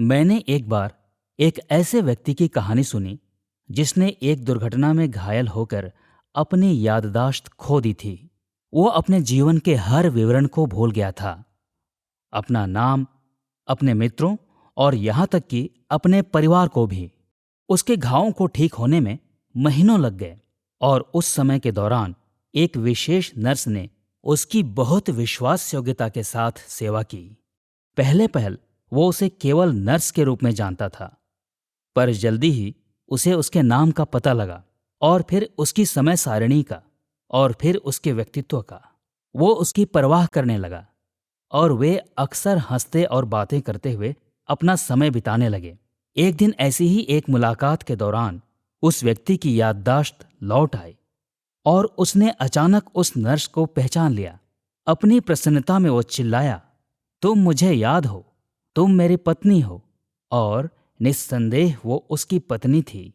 मैंने एक बार एक ऐसे व्यक्ति की कहानी सुनी जिसने एक दुर्घटना में घायल होकर अपनी याददाश्त खो दी थी। वो अपने जीवन के हर विवरण को भूल गया था, अपना नाम, अपने मित्रों और यहाँ तक कि अपने परिवार को भी। उसके घावों को ठीक होने में महीनों लग गए और उस समय के दौरान एक विशेष नर्स ने उसकी बहुत विश्वास योग्यता के साथ सेवा की। पहले पहल वो उसे केवल नर्स के रूप में जानता था, पर जल्दी ही उसे उसके नाम का पता लगा और फिर उसकी समय सारिणी का और फिर उसके व्यक्तित्व का। वो उसकी परवाह करने लगा और वे अक्सर हंसते और बातें करते हुए अपना समय बिताने लगे। एक दिन ऐसी ही एक मुलाकात के दौरान उस व्यक्ति की याददाश्त लौट आई और उसने अचानक उस नर्स को पहचान लिया। अपनी प्रसन्नता में वो चिल्लाया, तुम मुझे याद हो, तुम मेरी पत्नी हो। और निस्संदेह वो उसकी पत्नी थी।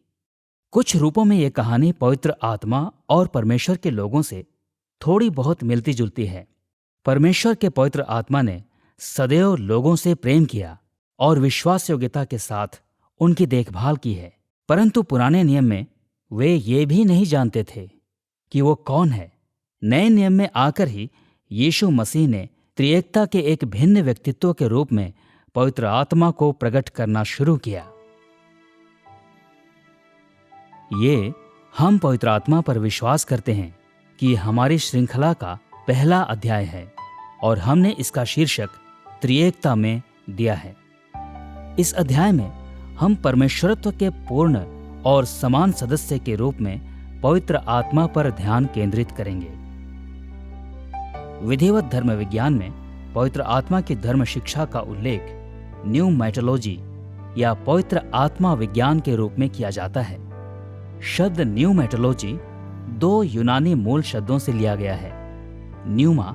कुछ रूपों में ये कहानी पवित्र आत्मा और परमेश्वर के लोगों से थोड़ी बहुत मिलती जुलती है। परमेश्वर के पवित्र आत्मा ने सदैव लोगों से प्रेम किया और विश्वास योग्यता के साथ उनकी देखभाल की है, परंतु पुराने नियम में वे ये भी नहीं जानते थे कि वो कौन है। नए नियम में आकर ही यीशु मसीह ने त्रिएकता के एक भिन्न व्यक्तित्व के रूप में पवित्र आत्मा को प्रकट करना शुरू किया। ये हम पवित्र आत्मा पर विश्वास करते हैं कि हमारी श्रृंखला का पहला अध्याय है और हमने इसका शीर्षक त्रिएकता में दिया है। इस अध्याय में हम परमेश्वरत्व के पूर्ण और समान सदस्य के रूप में पवित्र आत्मा पर ध्यान केंद्रित करेंगे। विधिवत धर्म विज्ञान में पवित्र आत्मा की धर्म शिक्षा का उल्लेख न्यूमैटोलॉजी या पवित्र आत्मा विज्ञान के रूप में किया जाता है। शब्द न्यूमैटोलॉजी दो यूनानी मूल शब्दों से लिया गया है, न्यूमा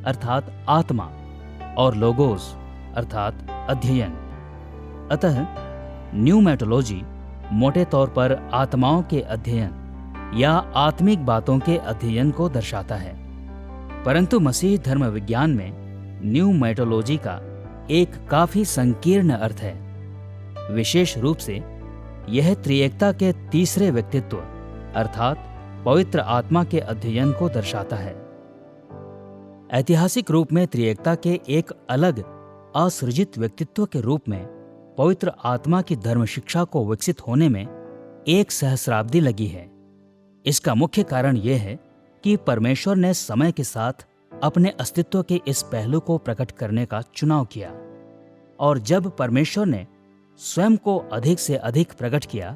अर्थात आत्मा और लोगोस अर्थात अध्ययन। अतः न्यूमैटोलॉजी मोटे तौर पर आत्माओं के अध्ययन या आत्मिक बातों के अध्ययन को दर्शाता है, परंतु मसीह धर्म विज्ञान में न्यूमैटोलॉजी का एक काफी संकीर्ण अर्थ है। विशेष रूप से यह त्रिएकता के तीसरे व्यक्तित्व अर्थात पवित्र आत्मा के अध्ययन को दर्शाता है। ऐतिहासिक रूप में त्रिएकता के एक अलग असृजित व्यक्तित्व के रूप में पवित्र आत्मा की धर्म शिक्षा को विकसित होने में एक सहस्राब्दी लगी है। इसका मुख्य कारण यह है कि परमेश्वर ने समय के साथ अपने अस्तित्व के इस पहलू को प्रकट करने का चुनाव किया, और जब परमेश्वर ने स्वयं को अधिक से अधिक प्रकट किया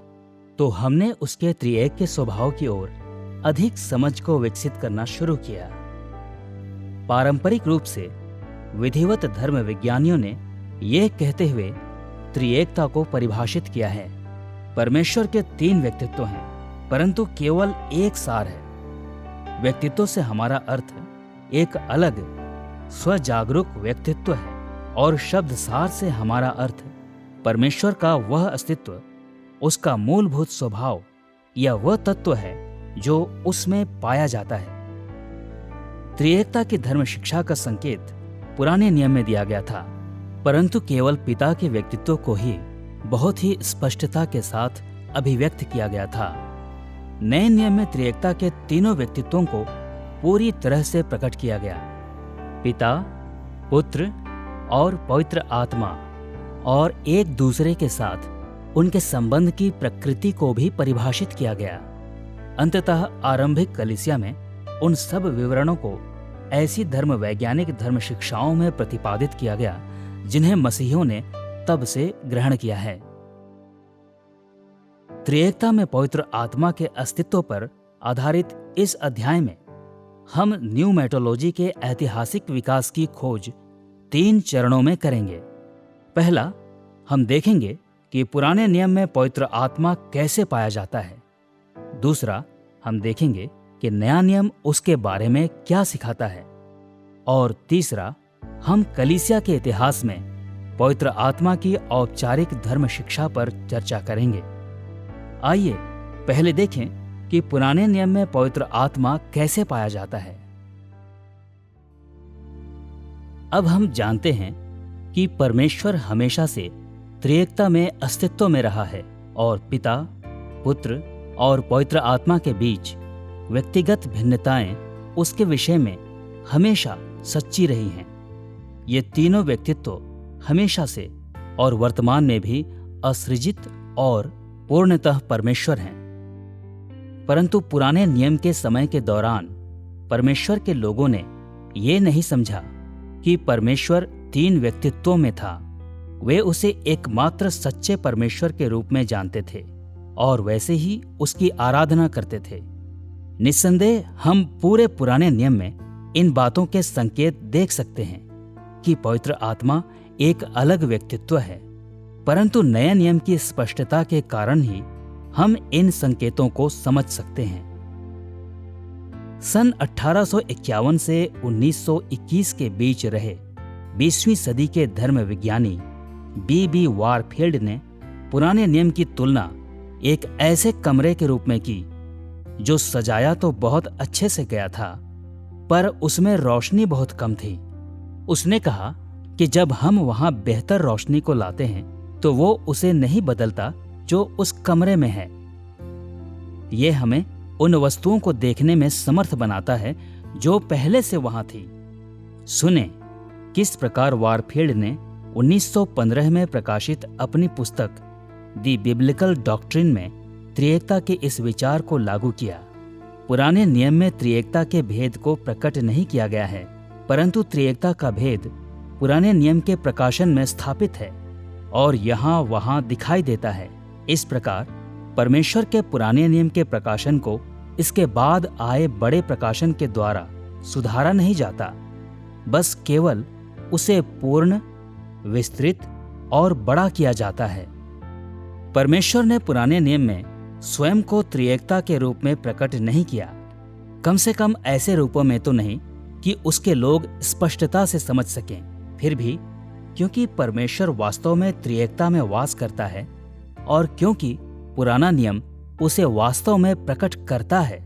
तो हमने उसके त्रिएक के स्वभाव की ओर अधिक समझ को विकसित करना शुरू किया। पारंपरिक रूप से विधिवत धर्म विज्ञानियों ने यह कहते हुए त्रिएकता को परिभाषित किया है, परमेश्वर के तीन व्यक्तित्व हैं परंतु केवल एक सार है। व्यक्तित्व से हमारा अर्थ एक अलग स्वजागरूक व्यक्तित्व है और शब्द सार से हमारा अर्थ परमेश्वर का वह अस्तित्व, उसका मूलभूत स्वभाव या वह तत्व है जो उसमें पाया जाता है। त्रिएकता की धर्म शिक्षा का संकेत पुराने नियम में दिया गया था, परंतु केवल पिता के व्यक्तित्व को ही बहुत ही स्पष्टता के साथ अभिव्यक्त किया गया था। नए नियम में त्रिएकता के तीनों व्यक्तित्वों को पूरी तरह से प्रकट किया गया, पिता, पुत्र और पवित्र आत्मा, और एक दूसरे के साथ उनके संबंध की प्रकृति को भी परिभाषित किया गया। अंततः आरंभिक कलीसिया में उन सब विवरणों को ऐसी धर्म वैज्ञानिक धर्म शिक्षाओं में प्रतिपादित किया गया जिन्हें मसीहियों ने तब से ग्रहण किया है। त्रिएकता में पवित्र आत्मा के अस्तित्व पर आधारित इस अध्याय में हम न्यूमैटोलॉजी के ऐतिहासिक विकास की खोज 3 चरणों में करेंगे। पहला, हम देखेंगे कि पुराने नियम में पवित्र आत्मा कैसे पाया जाता है। दूसरा, हम देखेंगे कि नया नियम उसके बारे में क्या सिखाता है। और तीसरा, हम कलीसिया के इतिहास में पवित्र आत्मा की औपचारिक धर्म शिक्षा पर चर्चा करेंगे। आइए पहले देखें कि पुराने नियम में पवित्र आत्मा कैसे पाया जाता है। अब हम जानते हैं कि परमेश्वर हमेशा से त्रिएकता में अस्तित्व में रहा है और पिता, पुत्र और पवित्र आत्मा के बीच व्यक्तिगत भिन्नताएं उसके विषय में हमेशा सच्ची रही हैं। ये तीनों व्यक्तित्व हमेशा से और वर्तमान में भी असृजित और पूर्णतः परमेश्वर हैं। परंतु पुराने नियम के समय के दौरान परमेश्वर के लोगों ने ये नहीं समझा कि परमेश्वर तीन व्यक्तित्वों में था। वे उसे एकमात्र सच्चे परमेश्वर के रूप में जानते थे और वैसे ही उसकी आराधना करते थे। निस्संदेह हम पूरे पुराने नियम में इन बातों के संकेत देख सकते हैं कि पवित्र आत्मा एक अलग व्यक्तित्व है, परंतु नए नियम की स्पष्टता के कारण ही हम इन संकेतों को समझ सकते हैं। सन 1851 से 1921 के बीच रहे 20वीं सदी के धर्म विज्ञानी B.B. वारफील्ड ने पुराने नियम की तुलना एक ऐसे कमरे के रूप में की जो सजाया तो बहुत अच्छे से गया था, पर उसमें रोशनी बहुत कम थी। उसने कहा कि जब हम वहां बेहतर रोशनी को लाते हैं तो वो उसे नहीं बदलता जो उस कमरे में है। ये हमें उन वस्तुओं को देखने में समर्थ बनाता है जो पहले से वहां थी। सुने किस प्रकार वारफील्ड ने 1915 में प्रकाशित अपनी पुस्तक दी बिब्लिकल डॉक्ट्रिन में त्रिएकता के इस विचार को लागू किया। पुराने नियम में त्रिएकता के भेद को प्रकट नहीं किया गया है, परंतु त्रिएकता का भेद पुराने नियम के प्रकाशन में स्थापित है और यहाँ वहाँ दिखाई देता है। इस प्रकार परमेश्वर के पुराने नियम के प्रकाशन को इसके बाद आए बड़े प्रकाशन के द्वारा सुधारा नहीं जाता, बस केवल उसे पूर्ण, विस्तृत और बड़ा किया जाता है। परमेश्वर ने पुराने नियम में स्वयं को त्रिएकता के रूप में प्रकट नहीं किया, कम से कम ऐसे रूपों में तो नहीं कि उसके लोग स्पष्टता से समझ सकें। फिर भी क्योंकि परमेश्वर वास्तव में त्रिएकता में वास करता है और क्योंकि पुराना नियम उसे वास्तव में प्रकट करता है,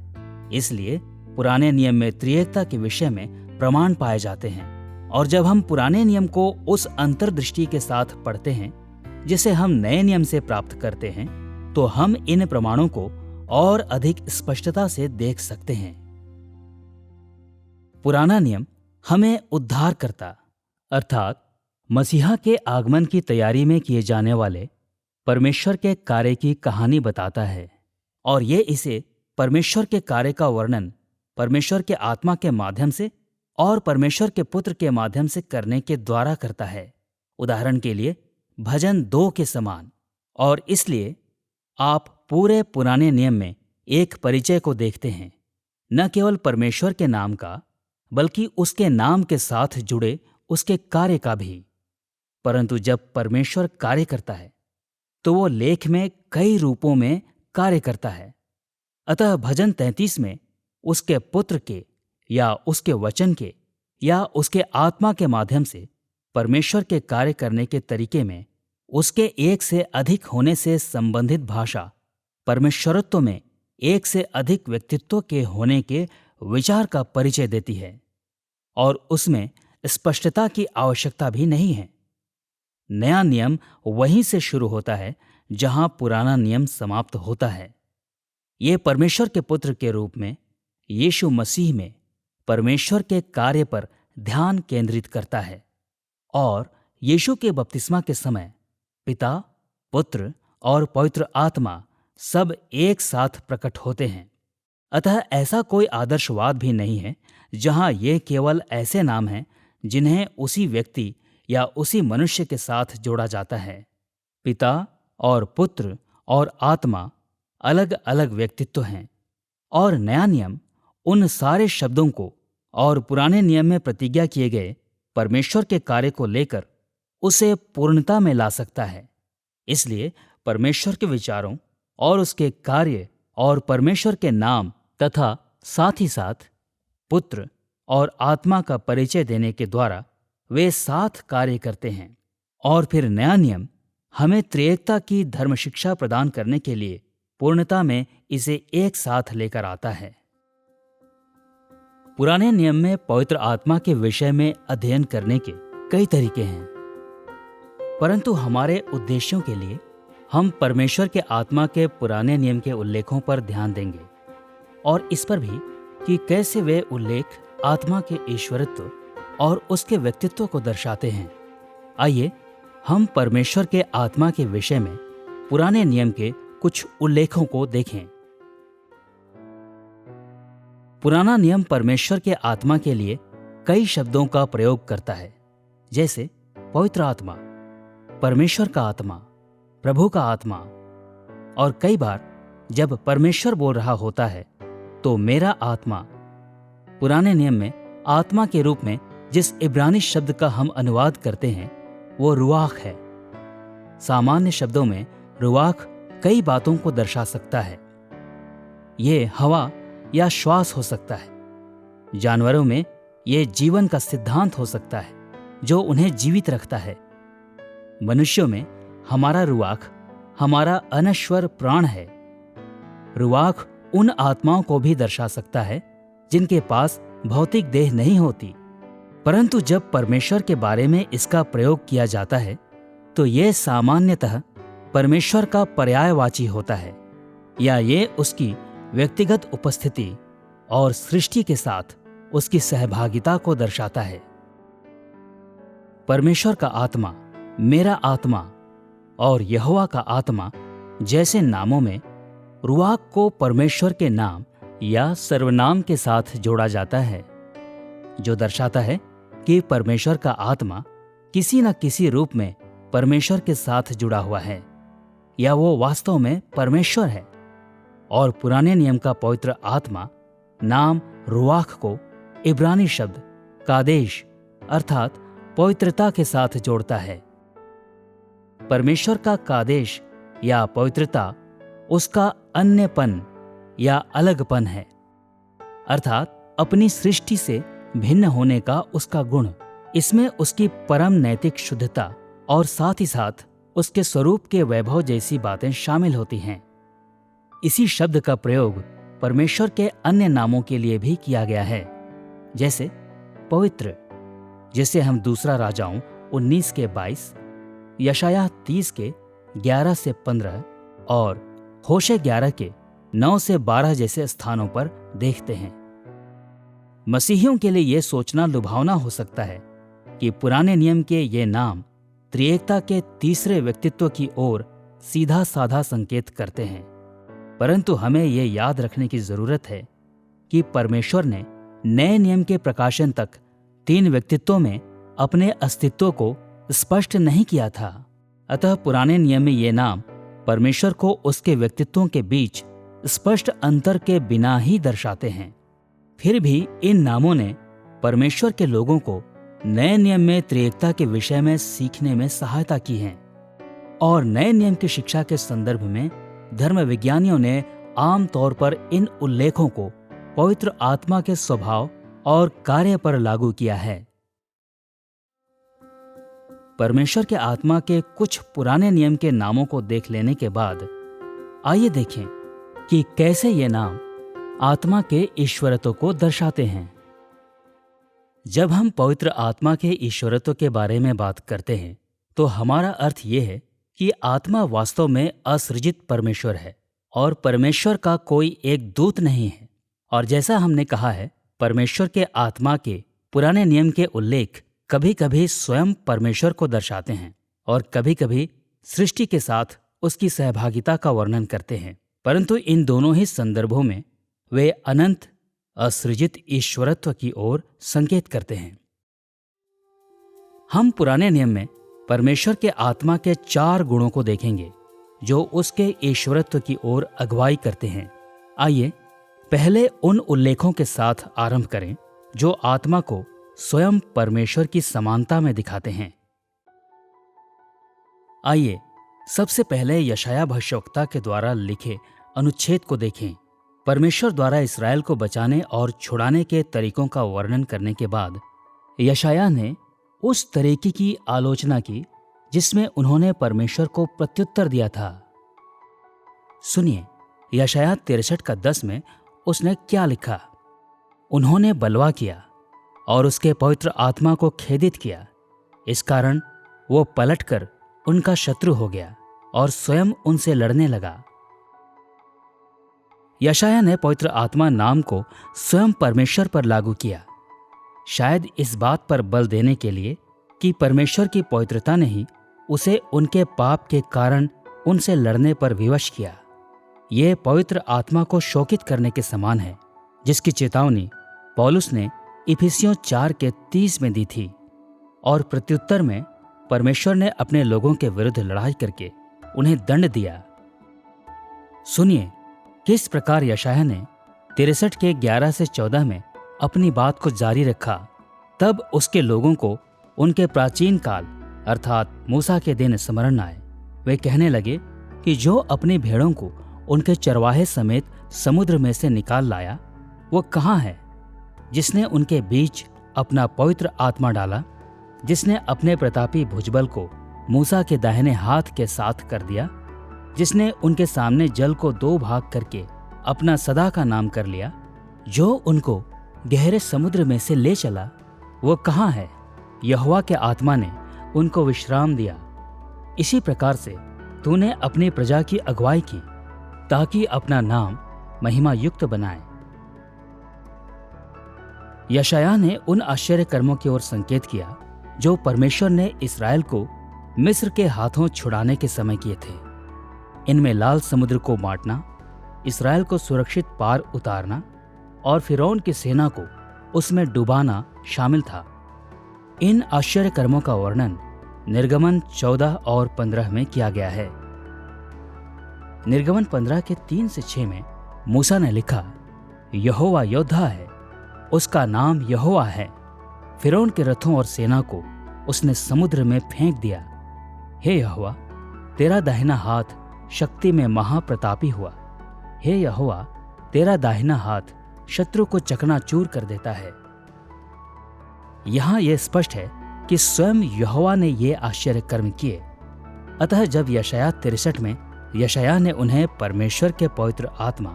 इसलिए पुराने नियम में त्रिएकता के विषय में प्रमाण पाए जाते हैं। और जब हम पुराने नियम को उस अंतर्दृष्टि के साथ पढ़ते हैं जिसे हम नए नियम से प्राप्त करते हैं, तो हम इन प्रमाणों को और अधिक स्पष्टता से देख सकते हैं। पुराना नियम हमें उद्धारकर्ता अर्थात मसीहा के आगमन की तैयारी में किए जाने वाले परमेश्वर के कार्य की कहानी बताता है, और ये इसे परमेश्वर के कार्य का वर्णन परमेश्वर के आत्मा के माध्यम से और परमेश्वर के पुत्र के माध्यम से करने के द्वारा करता है। उदाहरण के लिए भजन 2 के समान। और इसलिए आप पूरे पुराने नियम में एक परिचय को देखते हैं, न केवल परमेश्वर के नाम का, बल्कि उसके नाम के साथ जुड़े उसके कार्य का भी। परंतु जब परमेश्वर कार्य करता है तो वो लेख में कई रूपों में कार्य करता है। अतः भजन 33 में उसके पुत्र के या उसके वचन के या उसके आत्मा के माध्यम से परमेश्वर के कार्य करने के तरीके में उसके एक से अधिक होने से संबंधित भाषा परमेश्वरत्व में एक से अधिक व्यक्तित्व के होने के विचार का परिचय देती है, और उसमें स्पष्टता की आवश्यकता भी नहीं है। नया नियम वहीं से शुरू होता है जहां पुराना नियम समाप्त होता है। ये परमेश्वर के पुत्र के रूप में यीशु मसीह में परमेश्वर के कार्य पर ध्यान केंद्रित करता है, और यीशु के बपतिस्मा के समय पिता, पुत्र और पवित्र आत्मा सब एक साथ प्रकट होते हैं। अतः ऐसा कोई आदर्शवाद भी नहीं है जहां ये केवल ऐसे नाम हैं जिन्हें उसी व्यक्ति या उसी मनुष्य के साथ जोड़ा जाता है। पिता और पुत्र और आत्मा अलग अलग व्यक्तित्व हैं, और नया नियम उन सारे शब्दों को और पुराने नियम में प्रतिज्ञा किए गए परमेश्वर के कार्य को लेकर उसे पूर्णता में ला सकता है। इसलिए परमेश्वर के विचारों और उसके कार्य और परमेश्वर के नाम तथा साथ ही साथ पुत्र और आत्मा का परिचय देने के द्वारा वे साथ कार्य करते हैं। और फिर नया नियम हमें त्रिएकता की धर्म शिक्षा प्रदान करने के लिए पूर्णता में इसे एक साथ लेकर आता है। पुराने नियम में पवित्र आत्मा के विषय में अध्ययन करने के कई तरीके हैं। परंतु हमारे उद्देश्यों के लिए हम परमेश्वर के आत्मा के पुराने नियम के उल्लेखों पर ध्यान देंगे और इस पर भी कि कैसे वे उल्लेख आत्मा के ईश्वरत्व और उसके व्यक्तित्व को दर्शाते हैं। आइए हम परमेश्वर के आत्मा के विषय में पुराने नियम के कुछ उल्लेखों को देखें। पुराना नियम परमेश्वर के आत्मा के लिए कई शब्दों का प्रयोग करता है, जैसे पवित्र आत्मा, परमेश्वर का आत्मा, प्रभु का आत्मा। और कई बार जब परमेश्वर बोल रहा होता है तो मेरा आत्मा, पुराने नियम में आत्मा के रूप में जिस इब्रानी शब्द का हम अनुवाद करते हैं वो रुआख है। सामान्य शब्दों में रुआख कई बातों को दर्शा सकता है। ये हवा या श्वास हो सकता है। जानवरों में ये जीवन का सिद्धांत हो सकता है जो उन्हें जीवित रखता है। मनुष्यों में हमारा रुआख हमारा अनश्वर प्राण है। रुआख उन आत्माओं को भी दर्शा सकता है जिनके पास भौतिक देह नहीं होती, परंतु जब परमेश्वर के बारे में इसका प्रयोग किया जाता है तो यह सामान्यतः परमेश्वर का पर्यायवाची होता है या ये उसकी व्यक्तिगत उपस्थिति और सृष्टि के साथ उसकी सहभागिता को दर्शाता है। परमेश्वर का आत्मा, मेरा आत्मा और यहोवा का आत्मा जैसे नामों में रुआख को परमेश्वर के नाम या सर्वनाम के साथ जोड़ा जाता है, जो दर्शाता है कि परमेश्वर का आत्मा किसी न किसी रूप में परमेश्वर के साथ जुड़ा हुआ है या वो वास्तव में परमेश्वर है। और पुराने नियम का पवित्र आत्मा नाम रुआख को इब्रानी शब्द कादेश अर्थात पवित्रता के साथ जोड़ता है। परमेश्वर का कादेश या पवित्रता उसका अन्यपन या अलगपन है, अर्थात अपनी सृष्टि से भिन्न होने का उसका गुण। इसमें उसकी परम नैतिक शुद्धता और साथ ही साथ उसके स्वरूप के वैभव जैसी बातें शामिल होती हैं। इसी शब्द का प्रयोग परमेश्वर के अन्य नामों के लिए भी किया गया है, जैसे पवित्र, जिसे हम दूसरा राजाओं 19 के 22, यशायाह 30 के 11 से 15 और होशे 11 के 9 से 12 जैसे स्थानों पर देखते हैं। मसीहियों के लिए यह सोचना लुभावना हो सकता है कि पुराने नियम के ये नाम त्रिएकता के तीसरे व्यक्तित्व की ओर सीधा साधा संकेत करते हैं, परंतु हमें ये याद रखने की जरूरत है कि परमेश्वर ने नए नियम के प्रकाशन तक तीन व्यक्तित्वों में अपने अस्तित्व को स्पष्ट नहीं किया था। अतः पुराने नियम में ये नाम परमेश्वर को उसके व्यक्तित्वों के बीच स्पष्ट अंतर के बिना ही दर्शाते हैं। फिर भी इन नामों ने परमेश्वर के लोगों को नए नियम में त्रिएकता के विषय में सीखने में सहायता की है और नए नियम की शिक्षा के संदर्भ में धर्म विज्ञानियों ने आम तौर पर इन उल्लेखों को पवित्र आत्मा के स्वभाव और कार्य पर लागू किया है। परमेश्वर के आत्मा के कुछ पुराने नियम के नामों को देख लेने के बाद आइए देखें कि कैसे ये नाम आत्मा के ईश्वरत्व को दर्शाते हैं। जब हम पवित्र आत्मा के ईश्वरत्व के बारे में बात करते हैं तो हमारा अर्थ ये है कि आत्मा वास्तव में असृजित परमेश्वर है और परमेश्वर का कोई एक दूत नहीं है। और जैसा हमने कहा है, परमेश्वर के आत्मा के पुराने नियम के उल्लेख कभी कभी स्वयं परमेश्वर को दर्शाते हैं और कभी कभी सृष्टि के साथ उसकी सहभागिता का वर्णन करते हैं, परंतु इन दोनों ही संदर्भों में वे अनंत असृजित ईश्वरत्व की ओर संकेत करते हैं। हम पुराने नियम में परमेश्वर के आत्मा के 4 गुणों को देखेंगे जो उसके ईश्वरत्व की ओर अगुवाई करते हैं। आइए पहले उन उल्लेखों के साथ आरंभ करें जो आत्मा को स्वयं परमेश्वर की समानता में दिखाते हैं। आइए सबसे पहले यशायाह भविष्यवक्ता के द्वारा लिखे अनुच्छेद को देखें। परमेश्वर द्वारा इस्राएल को बचाने और छुड़ाने के तरीकों का वर्णन करने के बाद यशायाह ने उस तरीके की आलोचना की जिसमें उन्होंने परमेश्वर को प्रत्युत्तर दिया था। सुनिए यशायाह 63 का 10 में उसने क्या लिखा। उन्होंने बलवा किया और उसके पवित्र आत्मा को खेदित किया, इस कारण वो पलटकर उनका शत्रु हो गया और स्वयं उनसे लड़ने लगा। यशायाह ने पवित्र आत्मा नाम को स्वयं परमेश्वर पर लागू किया, शायद इस बात पर बल देने के लिए कि परमेश्वर की पवित्रता ने ही उसे उनके पाप के कारण उनसे लड़ने पर विवश किया। यह पवित्र आत्मा को शोकित करने के समान है, जिसकी चेतावनी पौलुस ने इफिसियों 4:30 में दी थी, और प्रत्युत्तर में परमेश्वर ने अपने लोगों के विरुद्ध लड़ाई करके उन्हें दंड दिया। सुनिए किस प्रकार यशायाह ने 63 के 11 से 14 में अपनी बात को जारी रखा। तब उसके लोगों को उनके प्राचीन काल अर्थात मूसा के दिन स्मरण आए। वे कहने लगे कि जो अपनी भेड़ों को उनके चरवाहे समेत समुद्र में से निकाल लाया, वो कहाँ है? जिसने उनके बीच अपना पवित्र आत्मा डाला, जिसने अपने प्रतापी भुजबल को मूसा के दाहिने हाथ के साथ कर दिया, जिसने उनके सामने जल को 2 भाग करके अपना सदा का नाम कर लिया, जो उनको गहरे समुद्र में से ले चला, वो कहाँ है? यहोवा के आत्मा ने उनको विश्राम दिया। इसी प्रकार से तूने अपनी प्रजा की अगुवाई की, ताकि अपना नाम महिमा युक्त बनाए। यशायाह ने उन आश्चर्य कर्मों की ओर संकेत किया जो परमेश्वर ने इस्राएल को मिस्र के हाथों छुड़ाने के समय किए थे। इनमें लाल समुद्र को बांटना, इस्राएल को सुरक्षित पार उतारना और फिरौन की सेना को उसमें डुबाना शामिल था। इन आश्चर्य कर्मों का वर्णन निर्गमन 14 और 15 में किया गया है। निर्गमन 15 के 3 से 6 में मूसा ने लिखा, यहोवा योद्धा है, उसका नाम यहोवा है। फिरौन के रथों और सेना को उसने समुद्र में फेंक दिया। हे यहोवा, तेरा दाहिना हाथ शक्ति में महाप्रतापी हुआ। हे यहोवा, तेरा दाहिना हाथ शत्रु को चकनाचूर कर देता है। यहां यह स्पष्ट है कि स्वयं यहोवा ने ये आश्चर्य कर्म किए। अतः जब यशायाह 63 में यशायाह ने उन्हें परमेश्वर के पवित्र आत्मा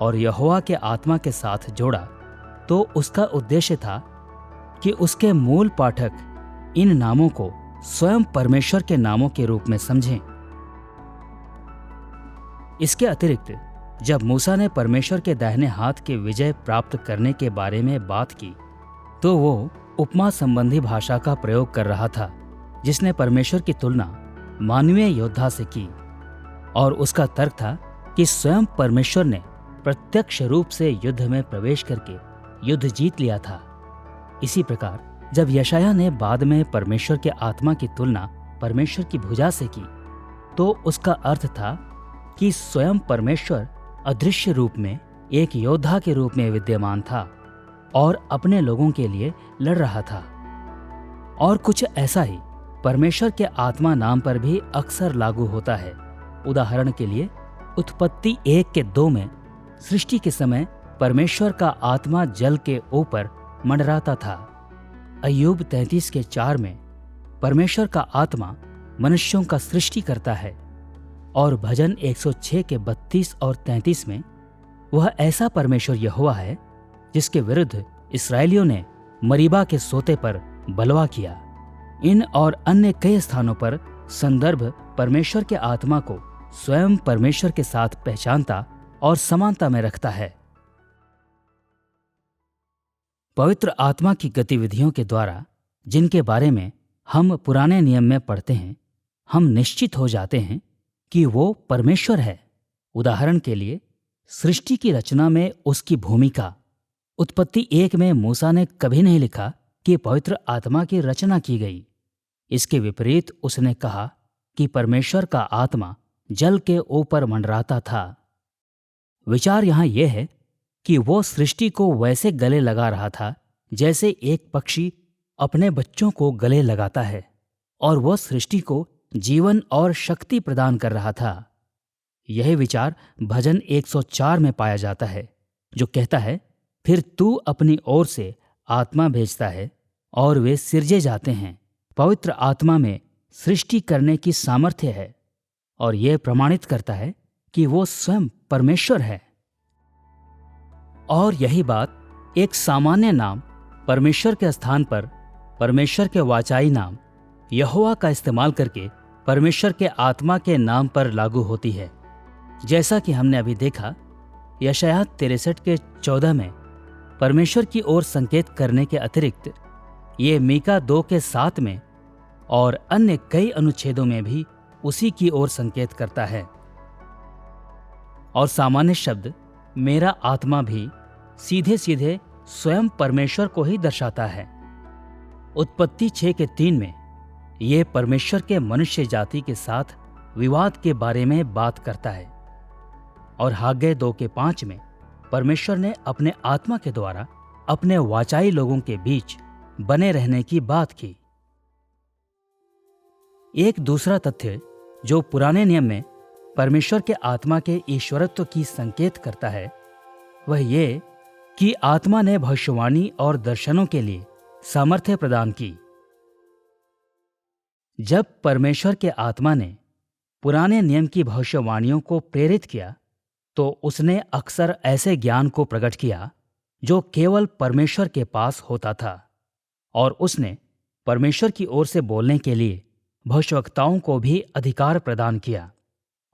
और यहोवा के आत्मा के साथ जोड़ा, तो उसका उद्देश्य था कि उसके मूल पाठक इन नामों को स्वयं परमेश्वर के नामों के रूप में समझें। इसके अतिरिक्त जब मूसा ने परमेश्वर के दाहिने हाथ के विजय प्राप्त करने के बारे में बात की, तो वो उपमा संबंधी भाषा का प्रयोग कर रहा था, जिसने परमेश्वर की तुलना मानवीय योद्धा से की। और उसका तर्क था कि स्वयं परमेश्वर ने प्रत्यक्ष रूप से युद्ध में प्रवेश करके युद्ध जीत लिया था। इसी प्रकार जब यशायाह ने बाद में परमेश्वर के आत्मा की तुलना परमेश्वर की भुजा से की, तो उसका अर्थ था कि स्वयं परमेश्वर अदृश्य रूप में एक योद्धा के रूप में विद्यमान था और अपने लोगों के लिए लड़ रहा था। और कुछ ऐसा ही परमेश्वर के आत्मा नाम पर भी अक्सर लागू होता है। उदाहरण के लिए उत्पत्ति 1 के 2 में सृष्टि के समय परमेश्वर का आत्मा जल के ऊपर मंडराता था। अय्यूब 33 के 4 में परमेश्वर का आत्मा मनुष्यों का सृष्टि करता है। और भजन 106 के 32 और 33 में वह ऐसा परमेश्वर यहोवा है जिसके विरुद्ध इस्राएलियों ने मरीबा के सोते पर बलवा किया। इन और अन्य कई स्थानों पर संदर्भ परमेश्वर के आत्मा को स्वयं परमेश्वर के साथ पहचानता और समानता में रखता है। पवित्र आत्मा की गतिविधियों के द्वारा जिनके बारे में हम पुराने नियम में पढ़ते हैं, हम निश्चित हो जाते हैं कि वो परमेश्वर है। उदाहरण के लिए सृष्टि की रचना में उसकी भूमिका। उत्पत्ति 1 में मूसा ने कभी नहीं लिखा कि पवित्र आत्मा की रचना की गई। इसके विपरीत उसने कहा कि परमेश्वर का आत्मा जल के ऊपर मंडराता था। विचार यहाँ यह है कि वो सृष्टि को वैसे गले लगा रहा था जैसे एक पक्षी अपने बच्चों को गले लगाता है, और वह सृष्टि को जीवन और शक्ति प्रदान कर रहा था। यह विचार भजन 104 में पाया जाता है, जो कहता है, फिर तू अपनी ओर से आत्मा भेजता है और वे सिरजे जाते हैं। पवित्र आत्मा में सृष्टि करने की सामर्थ्य है और यह प्रमाणित करता है कि वो स्वयं परमेश्वर है। और यही बात एक सामान्य नाम परमेश्वर के स्थान पर परमेश्वर के वाचाई नाम यहोवा का इस्तेमाल करके परमेश्वर के आत्मा के नाम पर लागू होती है। जैसा कि हमने अभी देखा, यशायाह 63 के 14 में परमेश्वर की ओर संकेत करने के अतिरिक्त ये मीका 2 के 7 में और अन्य कई अनुच्छेदों में भी उसी की ओर संकेत करता है। और सामान्य शब्द मेरा आत्मा भी सीधे सीधे स्वयं परमेश्वर को ही दर्शाता है। उत्पत्ति 6 के 3 में यह परमेश्वर के मनुष्य जाति के साथ विवाद के बारे में बात करता है और हाग्गै 2 के 5 में परमेश्वर ने अपने आत्मा के द्वारा अपने वाचाई लोगों के बीच बने रहने की बात की। एक दूसरा तथ्य जो पुराने नियम में परमेश्वर के आत्मा के ईश्वरत्व की संकेत करता है, वह ये कि आत्मा ने भविष्यवाणी और दर्शनों के लिए सामर्थ्य प्रदान की। जब परमेश्वर के आत्मा ने पुराने नियम की भविष्यवाणियों को प्रेरित किया, तो उसने अक्सर ऐसे ज्ञान को प्रकट किया जो केवल परमेश्वर के पास होता था, और उसने परमेश्वर की ओर से बोलने के लिए भविष्यवक्ताओं को भी अधिकार प्रदान किया।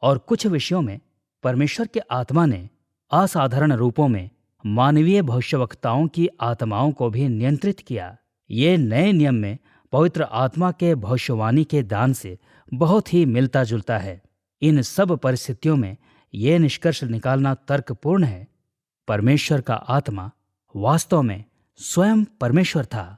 और कुछ विषयों में परमेश्वर के आत्मा ने असाधारण रूपों में मानवीय भविष्यवक्ताओं की आत्माओं को भी नियंत्रित किया। ये नए नियम में पवित्र आत्मा के भविष्यवाणी के दान से बहुत ही मिलता जुलता है। इन सब परिस्थितियों में यह निष्कर्ष निकालना तर्कपूर्ण है, परमेश्वर का आत्मा वास्तव में स्वयं परमेश्वर था।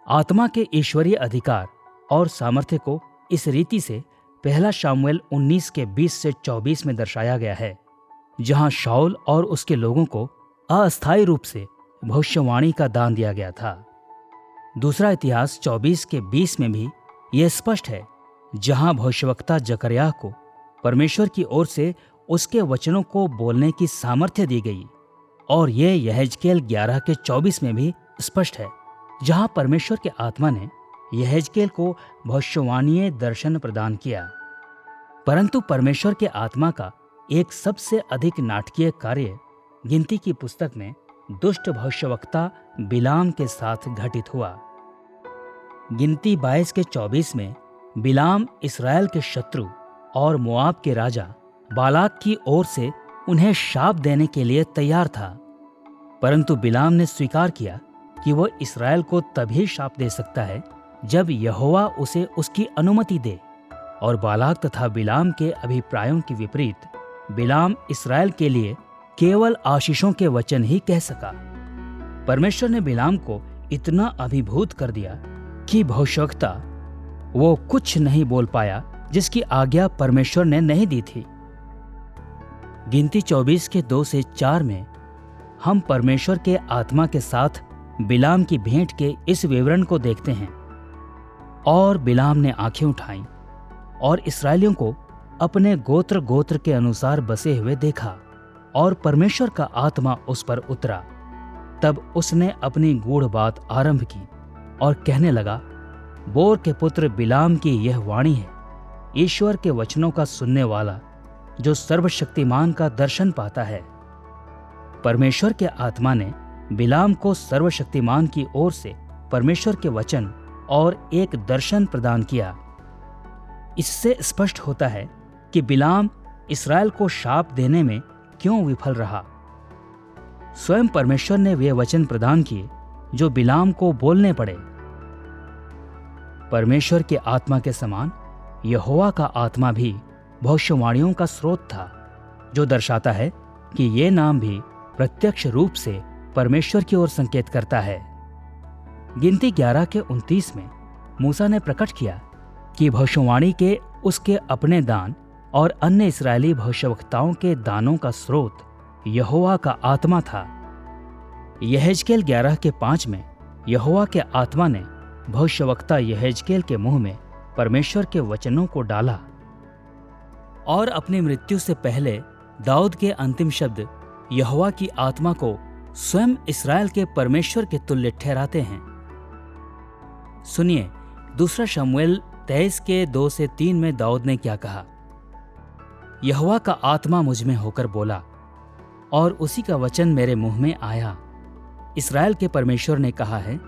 आत्मा के ईश्वरीय अधिकार और सामर्थ्य को इस रीति से पहला शामुएल 19 के 20 से 24 में दर्शाया गया है, जहां शाऊल और उसके लोगों को अस्थायी रूप से भविष्यवाणी का दान दिया गया था। दूसरा इतिहास 24 के 20 में भी यह स्पष्ट है, जहां भविष्यवक्ता जकरयाह को परमेश्वर की ओर से उसके वचनों को बोलने की सामर्थ्य दी गई। और यह यहेजकेल 11 के 24 में भी स्पष्ट है, जहां परमेश्वर के आत्मा ने यहेजकेल को भविष्यवाणीय दर्शन प्रदान किया। परंतु परमेश्वर के आत्मा का एक सबसे अधिक नाटकीय कार्य गिनती की पुस्तक में दुष्ट भविष्यवक्ता बिलाम के साथ घटित हुआ। गिनती 22 के 24 में बिलाम इस्राएल के शत्रु और मोआब के राजा बालाक की ओर से उन्हें शाप देने के लिए तैयार था, परंतु बिलाम ने स्वीकार किया कि वह इस्राएल को तभी शाप दे सकता है जब यहोवा उसे उसकी अनुमति दे। और बालाक तथा बिलाम के अभिप्रायों के विपरीत बिलाम इस्राएल के लिए केवल आशीषों के वचन ही कह सका। परमेश्वर ने बिलाम को इतना अभिभूत कर दिया कि भविष्यवक्ता वो कुछ नहीं बोल पाया जिसकी आज्ञा परमेश्वर ने नहीं दी थी। गिनती 24 के 2 से 4 में हम परमेश्वर के आत्मा के साथ बिलाम की भेंट के इस विवरण को देखते हैं। और बिलाम ने आंखें उठाईं और इस्राएलियों को अपने गोत्र गोत्र के अनुसार बसे हुए देखा, और परमेश्वर का आत्मा उस पर उतरा। तब उसने अपनी गूढ़ बात आरंभ की और कहने लगा, बोर के पुत्र बिलाम की यह वाणी है, ईश्वर के वचनों का सुनने वाला, जो सर्वशक्तिमान का दर्शन पाता है। परमेश्वर के आत्मा ने बिलाम को सर्वशक्तिमान की ओर से परमेश्वर के वचन और एक दर्शन प्रदान किया। इससे स्पष्ट होता है कि बिलाम इस्राएल को शाप देने में क्यों विफल रहा। स्वयं परमेश्वर ने वे वचन प्रदान किए जो बिलाम को बोलने पड़े। परमेश्वर के आत्मा के समान यहोवा का आत्मा भी भविष्यवाणियों का स्रोत था, जो दर्शाता है कि ये नाम भी प्रत्यक्ष रूप से परमेश्वर की ओर संकेत करता है। गिनती 11 के 29 में मूसा ने प्रकट किया कि भविष्यवाणी के उसके अपने दान और अन्य इस्राएली भविष्यवक्ताओं के दानों का स्रोत यहोवा का आत्मा था। यहेजकेल 11 के 5 में यहोवा के आत्मा ने भविष्यवक्ता यहेजकेल के मुंह में परमेश्वर के वचनों को डाला, और अपनी मृत्यु से पहले दाऊद के अंतिम शब्द यहोवा की आत्मा को स्वयं इस्राएल के परमेश्वर के तुल्य ठहराते हैं। सुनिए, दूसरा शमूएल 23 के 2 से 3 में दाऊद ने क्या कहा। यहोवा का आत्मा मुझ में होकर बोला, और उसी का वचन मेरे मुंह में आया। इस्राएल के परमेश्वर ने कहा है,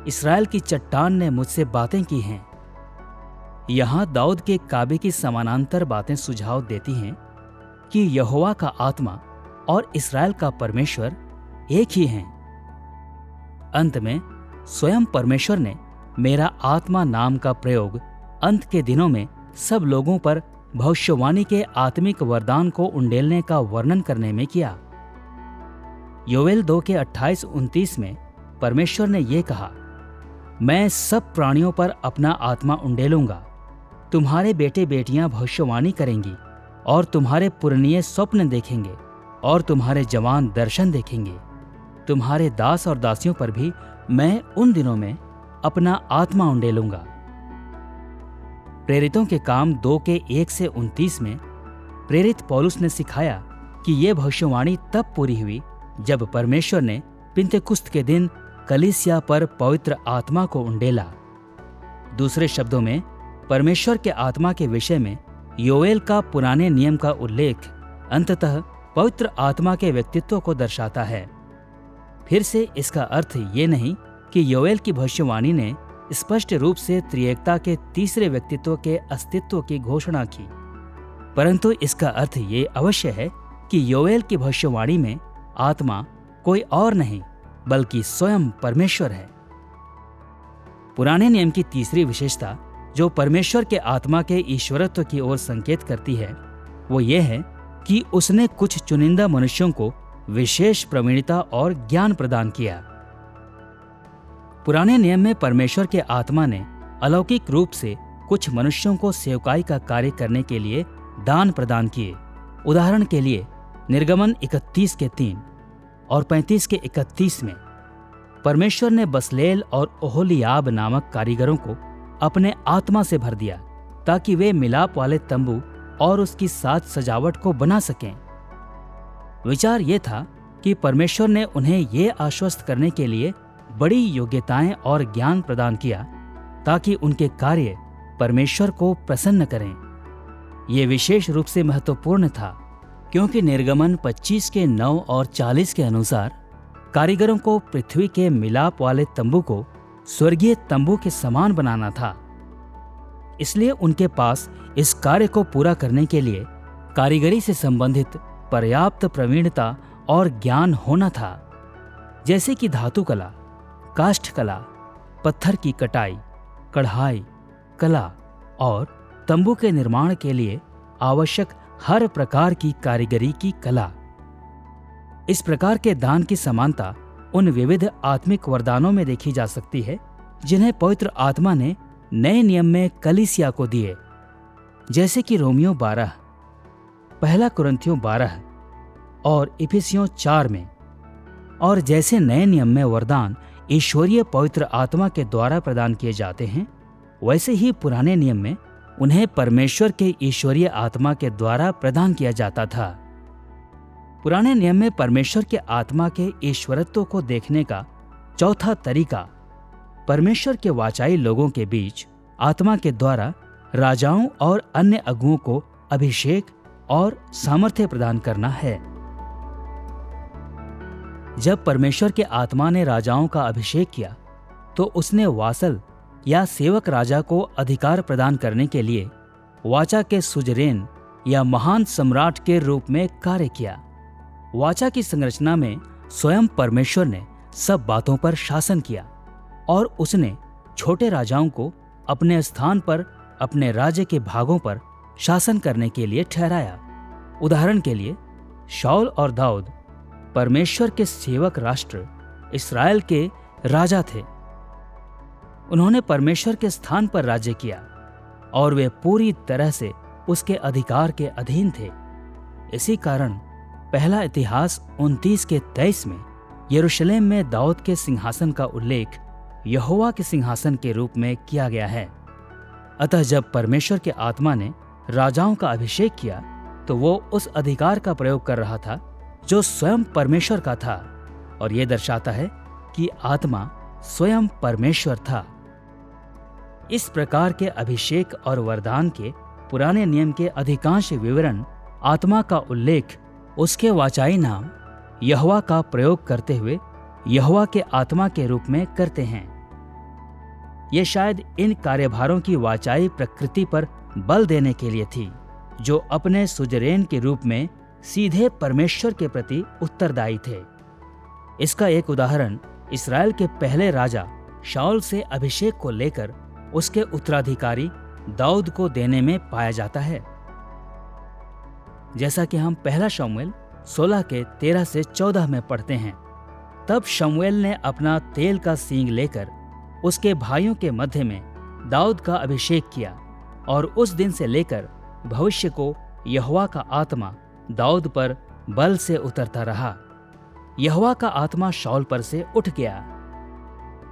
इस्राएल की चट्टान ने मुझसे बातें की हैं, यहाँ दाऊद के काबे की समानांतर बातें सुझाव देती हैं कि यहोवा का आत्मा और इस्राएल का परमेश्वर एक ही हैं। अंत में स्वयं परमेश्वर ने मेरा आत्मा नाम का प्रयोग अंत के दिनों में सब लोगों पर भविष्यवाणी के आत्मिक वरदान को उंडेलने का वर्णन करने में किया। योएल 2 के 28-29 में परमेश्वर ने यह कहा, मैं सब प्राणियों पर अपना आत्मा उंडेलूंगा। तुम्हारे बेटे बेटियां भविष्यवाणी करेंगी और तुम्हारे पुरनिये स्वप्न देखेंगे और तुम्हारे जवान दर्शन देखेंगे। तुम्हारे दास और दासियों पर भी मैं उन दिनों में अपना आत्मा उंडेलूंगा। प्रेरितों के काम 2 के 1-29 में प्रेरित पौलुस ने सिखाया कि यह भविष्यवाणी तब पूरी हुई जब परमेश्वर ने पिन्तेकुस्त के दिन कलीसिया पर पवित्र आत्मा को उंडेला। दूसरे शब्दों में, परमेश्वर के आत्मा के विषय में योएल का पुराने नियम का उल्लेख अंततः पवित्र आत्मा के व्यक्तित्व को दर्शाता है। फिर से इसका अर्थ ये नहीं कि योएल की भविष्यवाणी ने स्पष्ट रूप से त्रिएकता के तीसरे व्यक्तित्व के अस्तित्व की घोषणा की, परंतु इसका अर्थ ये अवश्य है कि योएल की भविष्यवाणी में आत्मा कोई और नहीं बल्कि स्वयं परमेश्वर है। पुराने नियम की तीसरी विशेषता जो परमेश्वर के आत्मा के ईश्वरत्व की ओर संकेत करती है वो ये है कि उसने कुछ चुनिंदा मनुष्यों को विशेष प्रवीणता और ज्ञान प्रदान किया। पुराने नियम में परमेश्वर के आत्मा ने अलौकिक रूप से कुछ मनुष्यों को सेवकाई का कार्य करने के लिए दान प्रदान किए। उदाहरण के लिए निर्गमन 31 के 3 और 35 के 31 में परमेश्वर ने बसलेल और ओहोलियाब नामक कारीगरों को अपने आत्मा से भर दिया ताकि वे मिलाप वाले तंबू और उसकी साज सजावट को बना सकें। विचार ये था कि परमेश्वर ने उन्हें ये आश्वस्त करने के लिए बड़ी योग्यताएं और ज्ञान प्रदान किया ताकि उनके कार्य परमेश्वर को प्रसन्न करें। ये विशेष रूप से महत्वपूर्ण था क्योंकि निर्गमन 25 के 9 और 40 के अनुसार कारीगरों को पृथ्वी के मिलाप वाले तंबू को स्वर्गीय तंबू के समान बनाना था। इसलिए उनके पास इस कार्य को पूरा करने के लिए कारीगरी से संबंधित पर्याप्त प्रवीणता और ज्ञान होना था, जैसे कि धातु कला, काष्ठ कला, पत्थर की कटाई, कढ़ाई कला और तंबू के निर्माण के लिए आवश्यक हर प्रकार की कारीगरी की कला। इस प्रकार के दान की समानता उन विविध आत्मिक वरदानों में देखी जा सकती है जिन्हें पवित्र आत्मा ने नए नियम में कलीसिया को दिए, जैसे कि रोमियो 12, पहला कुरिन्थियों 12 और इफिसियों 4 में। और जैसे नए नियम में वरदान ईश्वरीय पवित्र आत्मा के द्वारा प्रदान किए जाते हैं, वैसे ही पुराने नियम में उन्हें परमेश्वर के ईश्वरीय आत्मा के द्वारा प्रदान किया जाता था। पुराने नियम में परमेश्वर के आत्मा के ईश्वरत्व को देखने का चौथा तरीका परमेश्वर के वाचाई लोगों के बीच आत्मा के द्वारा राजाओं और अन्य अगुओं को अभिषेक और सामर्थ्य प्रदान करना है। जब परमेश्वर के आत्मा ने राजाओं का अभिषेक किया तो उसने वासल या सेवक राजा को अधिकार प्रदान करने के लिए वाचा के सुजरेन या महान सम्राट के रूप में कार्य किया। वाचा की संरचना में स्वयं परमेश्वर ने सब बातों पर शासन किया और उसने छोटे राजाओं को अपने स्थान पर अपने राज्य के भागों पर शासन करने के लिए ठहराया। उदाहरण के लिए शाऊल और दाऊद परमेश्वर के सेवक राष्ट्र इस्राएल के राजा थे। उन्होंने परमेश्वर के स्थान पर राज्य किया और वे पूरी तरह से उसके अधिकार के अधीन थे। इसी कारण पहला इतिहास 29 के 23 में यरूशलेम में दाऊद के सिंहासन का उल्लेख यहोवा के सिंहासन के रूप में किया गया है। अतः जब परमेश्वर के आत्मा ने राजाओं का अभिषेक किया तो वो उस अधिकार का प्रयोग कर रहा था जो स्वयं परमेश्वर का था, और यह दर्शाता है कि आत्मा स्वयं परमेश्वर था। इस प्रकार के अभिषेक और वरदान के पुराने नियम के अधिकांश विवरण आत्मा का उल्लेख उसके वाचाई नाम यहोवा का प्रयोग करते हुए यहोवा के आत्मा के रूप में करते हैं। ये शायद इन कार्यभारों की वाचाई प्रकृति पर बल देने के लिए थी, जो अपने सुजरेन के रूप में सीधे परमेश्वर के प्रति उत्तरदायी थे। इसका एक उदाहरण इस्राएल के पहले राजा शाऊल से अभिषेक को लेकर उसके उत्तराधिकारी दाऊद को देने में पाया जाता है। जैसा कि हम पहला शमूएल 16 के 13 से 14 में पढ़ते हैं, तब शमूएल ने अपना तेल का सींग लेकर उसके भाइयों के मध्य में दाऊद का अभिषेक किया, और उस दिन से लेकर भविष्य को यहोवा का आत्मा दाऊद पर बल से उतरता रहा। यहोवा का आत्मा शाऊल पर से उठ गया।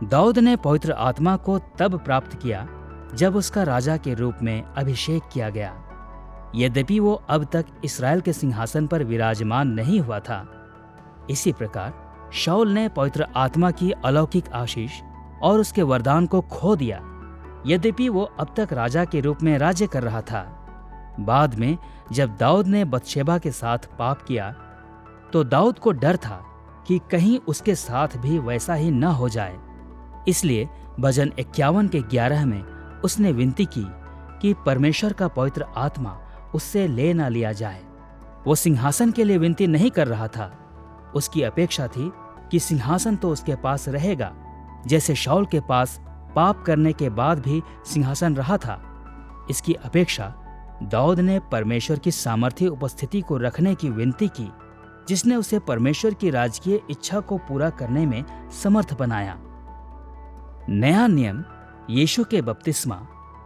दाऊद ने पवित्र आत्मा को तब प्राप्त किया जब उसका राजा के रूप में अभिषेक किया गया। यद्यपि वो अब तक इस्राएल के सिंहासन पर विराजमान नहीं हुआ था। इसी प्रकार शाऊल ने पवित्र आत्मा की अलौकिक आशीष और उसके वरदान को खो दिया, यद्यपि वो अब तक राजा के रूप में राज्य कर रहा था। बाद में जब दाऊद ने बतशेबा के साथ पाप किया, तो दाऊद को डर था कि कहीं उसके साथ भी वैसा ही न हो जाए। इसलिए भजन 51 के 11 में उसने विनती की कि परमेश्वर का पवित्र आत्मा उससे ले ना लिया जाए। वो सिंहासन के लिए विनती नहीं कर रहा था। उसकी अपेक्षा थी कि सिंहासन तो उसके पास रहेगा, जैसे शाऊल के पास पाप करने के बाद भी सिंहासन रहा था। इसकी अपेक्षा दाऊद ने परमेश्वर की सामर्थ्य उपस्थिति को रखने की विनती की, जिसने उसे परमेश्वर की राजकीय इच्छा को पूरा करने में समर्थ बनाया। नया नियम यीशु के बपतिस्मा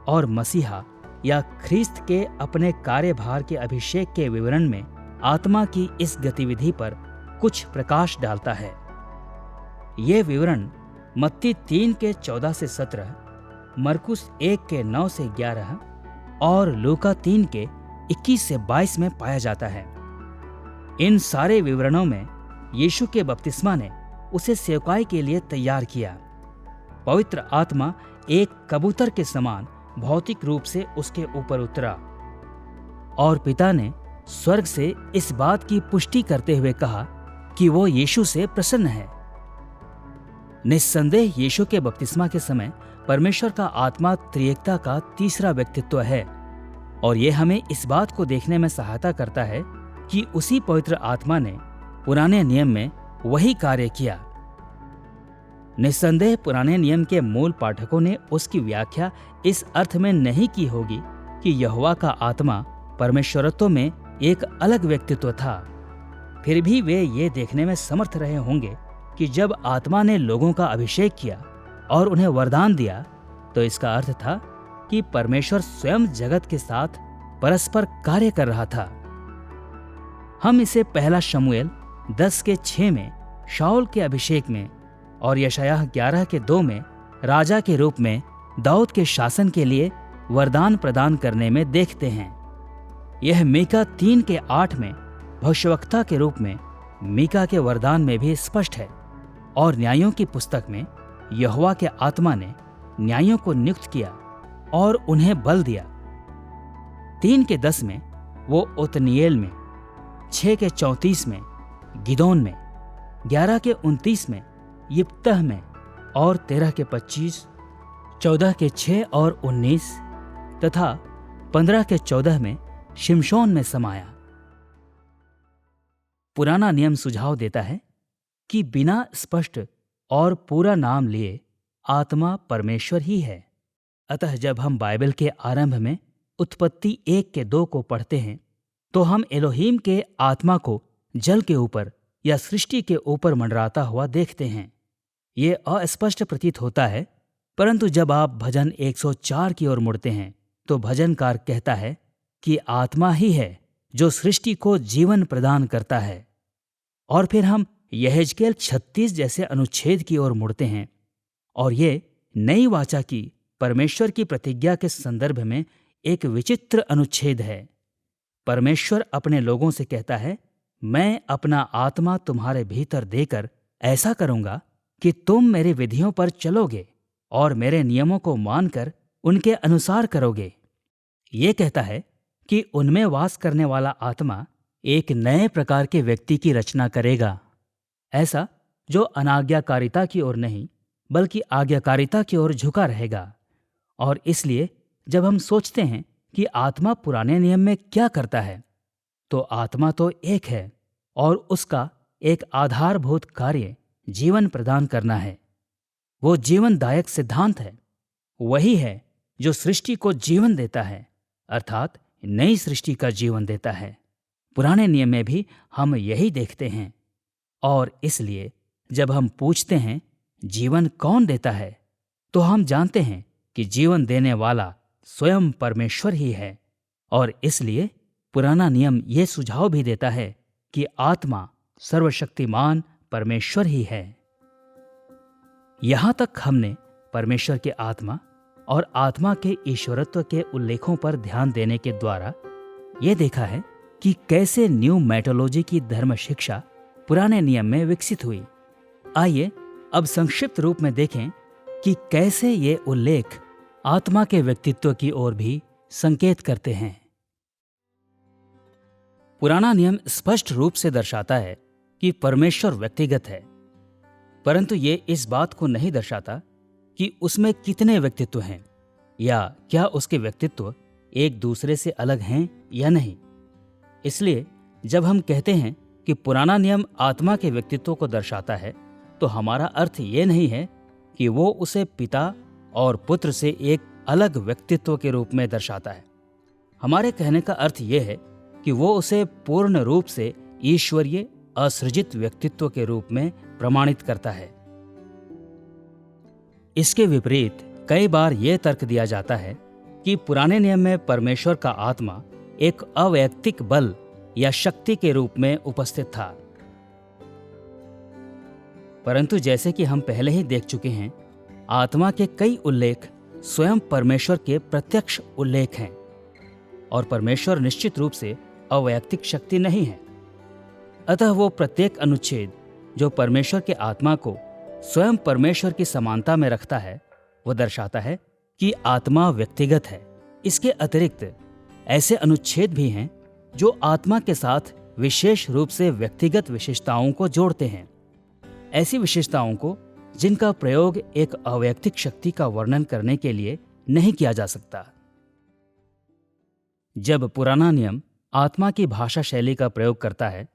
और मसीहा या ख्रीस्त के अपने कार्यभार के अभिषेक के विवरण में आत्मा की इस गतिविधि पर कुछ प्रकाश डालता है। ये विवरण मत्ती 3 के 14 से 17, मरकुस 1 के 9 से 11 और लूका 3 के 21 से 22 में पाया जाता है। इन सारे विवरणों में यीशु के बपतिस्मा ने उसे सेवकाई के लिए तैयार किया। पवित्र आत्मा एक कबूतर के समान भौतिक रूप से उसके ऊपर उतरा, और पिता ने स्वर्ग से इस बात की पुष्टि करते हुए कहा कि वो यीशु से प्रसन्न है। निस्संदेह यीशु के बपतिस्मा के समय परमेश्वर का आत्मा त्रिएकता का तीसरा व्यक्तित्व है, और ये हमें इस बात को देखने में सहायता करता है कि उसी पवित्र आत्मा ने पुराने नियम में वही कार्य किया। निस्संदेह पुराने नियम के मूल पाठकों ने उसकी व्याख्या इस अर्थ में नहीं की होगी कि यहोवा का आत्मा परमेश्वरत्व में एक अलग व्यक्तित्व था। फिर भी वे ये देखने में समर्थ रहे होंगे कि जब आत्मा ने लोगों का अभिषेक किया और उन्हें वरदान दिया, तो इसका अर्थ था कि परमेश्वर स्वयं जगत के साथ परस्पर कार्य कर रहा था। हम इसे पहला शमूएल 10 के 6 में शाऊल के अभिषेक में और यशायाह 11 के 2 में राजा के रूप में दाऊद के शासन के लिए वरदान प्रदान करने में देखते हैं। यह मीका 3 के 8 में भविष्यवक्ता के रूप में मीका के वरदान में भी स्पष्ट है, और न्यायों की पुस्तक में यहोवा के आत्मा ने न्यायों को नियुक्त किया और उन्हें बल दिया। 3 के 10 में वो ओतनिएल में, 6 के 34 में गिदोन में, 11 के 29 में यिप्तह में, और 13 के 25, 14 के 6 और 19 तथा 15 के 14 में शिमशोन में समाया। पुराना नियम सुझाव देता है कि बिना स्पष्ट और पूरा नाम लिए आत्मा परमेश्वर ही है। अतः जब हम बाइबल के आरंभ में उत्पत्ति 1 के 2 को पढ़ते हैं, तो हम एलोहीम के आत्मा को जल के ऊपर या सृष्टि के ऊपर मंडराता हुआ देखते हैं। ये अस्पष्ट प्रतीत होता है, परंतु जब आप भजन 104 की ओर मुड़ते हैं, तो भजनकार कहता है कि आत्मा ही है जो सृष्टि को जीवन प्रदान करता है। और फिर हम यहेजकेल 36 जैसे अनुच्छेद की ओर मुड़ते हैं, और ये नई वाचा की परमेश्वर की प्रतिज्ञा के संदर्भ में एक विचित्र अनुच्छेद है। परमेश्वर अपने लोगों से कहता है, मैं अपना आत्मा तुम्हारे भीतर देकर ऐसा करूंगा कि तुम मेरी विधियों पर चलोगे और मेरे नियमों को मानकर उनके अनुसार करोगे। ये कहता है कि उनमें वास करने वाला आत्मा एक नए प्रकार के व्यक्ति की रचना करेगा, ऐसा जो अनाज्ञाकारिता की ओर नहीं बल्कि आज्ञाकारिता की ओर झुका रहेगा। और इसलिए जब हम सोचते हैं कि आत्मा पुराने नियम में क्या करता है, तो आत्मा तो एक है और उसका एक आधारभूत कार्य जीवन प्रदान करना है। वो जीवनदायक सिद्धांत है। वही है जो सृष्टि को जीवन देता है, अर्थात नई सृष्टि का जीवन देता है। पुराने नियम में भी हम यही देखते हैं। और इसलिए जब हम पूछते हैं जीवन कौन देता है, तो हम जानते हैं कि जीवन देने वाला स्वयं परमेश्वर ही है। और इसलिए पुराना नियम ये सुझाव भी देता है कि आत्मा सर्वशक्तिमान परमेश्वर ही है। यहां तक हमने परमेश्वर के आत्मा और आत्मा के ईश्वरत्व के उल्लेखों पर ध्यान देने के द्वारा ये देखा है कि कैसे न्यूमैटोलॉजी की धर्म शिक्षा पुराने नियम में विकसित हुई। आइए अब संक्षिप्त रूप में देखें कि कैसे ये उल्लेख आत्मा के व्यक्तित्व की ओर भी संकेत करते हैं। पुराना नियम स्पष्ट रूप से दर्शाता है कि परमेश्वर व्यक्तिगत है, परंतु ये इस बात को नहीं दर्शाता कि उसमें कितने व्यक्तित्व हैं या क्या उसके व्यक्तित्व एक दूसरे से अलग हैं या नहीं। इसलिए जब हम कहते हैं कि पुराना नियम आत्मा के व्यक्तित्व को दर्शाता है, तो हमारा अर्थ ये नहीं है कि वो उसे पिता और पुत्र से एक अलग व्यक्तित्व के रूप में दर्शाता है। हमारे कहने का अर्थ ये है कि वो उसे पूर्ण रूप से ईश्वरीय असृजित व्यक्तित्व के रूप में प्रमाणित करता है। इसके विपरीत कई बार यह तर्क दिया जाता है कि पुराने नियम में परमेश्वर का आत्मा एक अवैयक्तिक बल या शक्ति के रूप में उपस्थित था। परंतु जैसे कि हम पहले ही देख चुके हैं, आत्मा के कई उल्लेख स्वयं परमेश्वर के प्रत्यक्ष उल्लेख हैं और परमेश्वर निश्चित रूप से अवैयक्तिक शक्ति नहीं है। अतः वो प्रत्येक अनुच्छेद जो परमेश्वर के आत्मा को स्वयं परमेश्वर की समानता में रखता है, वो दर्शाता है कि आत्मा व्यक्तिगत है। इसके अतिरिक्त ऐसे अनुच्छेद भी हैं जो आत्मा के साथ विशेष रूप से व्यक्तिगत विशेषताओं को जोड़ते हैं, ऐसी विशेषताओं को जिनका प्रयोग एक अवैयक्तिक शक्ति का वर्णन करने के लिए नहीं किया जा सकता। जब पुराना नियम आत्मा की भाषा शैली का प्रयोग करता है,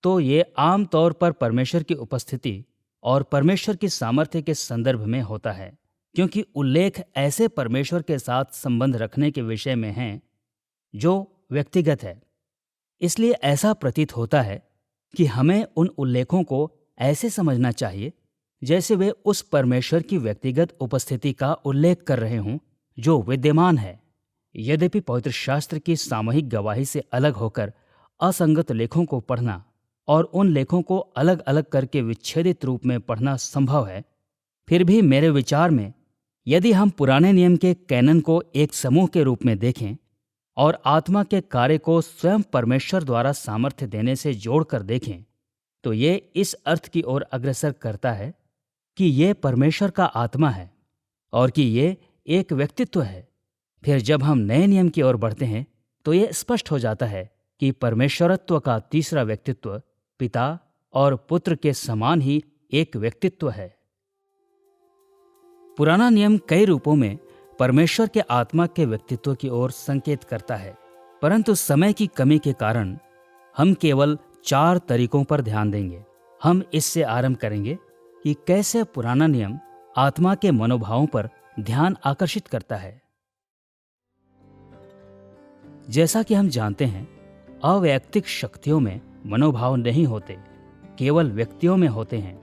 तो ये आम तौर पर परमेश्वर की उपस्थिति और परमेश्वर की सामर्थ्य के संदर्भ में होता है, क्योंकि उल्लेख ऐसे परमेश्वर के साथ संबंध रखने के विषय में हैं जो व्यक्तिगत है। इसलिए ऐसा प्रतीत होता है कि हमें उन उल्लेखों को ऐसे समझना चाहिए जैसे वे उस परमेश्वर की व्यक्तिगत उपस्थिति का उल्लेख कर रहे हों जो विद्यमान है। यद्यपि पवित्र शास्त्र की सामूहिक गवाही से अलग होकर असंगत लेखों को पढ़ना और उन लेखों को अलग अलग करके विच्छेदित रूप में पढ़ना संभव है, फिर भी मेरे विचार में यदि हम पुराने नियम के कैनन को एक समूह के रूप में देखें और आत्मा के कार्य को स्वयं परमेश्वर द्वारा सामर्थ्य देने से जोड़कर देखें, तो ये इस अर्थ की ओर अग्रसर करता है कि ये परमेश्वर का आत्मा है और कि ये एक व्यक्तित्व है। फिर जब हम नए नियम की ओर बढ़ते हैं, तो ये स्पष्ट हो जाता है कि परमेश्वरत्व का तीसरा व्यक्तित्व पिता और पुत्र के समान ही एक व्यक्तित्व है। पुराना नियम कई रूपों में परमेश्वर के आत्मा के व्यक्तित्व की ओर संकेत करता है, परंतु समय की कमी के कारण हम केवल 4 तरीकों पर ध्यान देंगे। हम इससे आरंभ करेंगे कि कैसे पुराना नियम आत्मा के मनोभावों पर ध्यान आकर्षित करता है। जैसा कि हम जानते हैं, अवैयक्तिक शक्तियों में मनोभाव नहीं होते, केवल व्यक्तियों में होते हैं।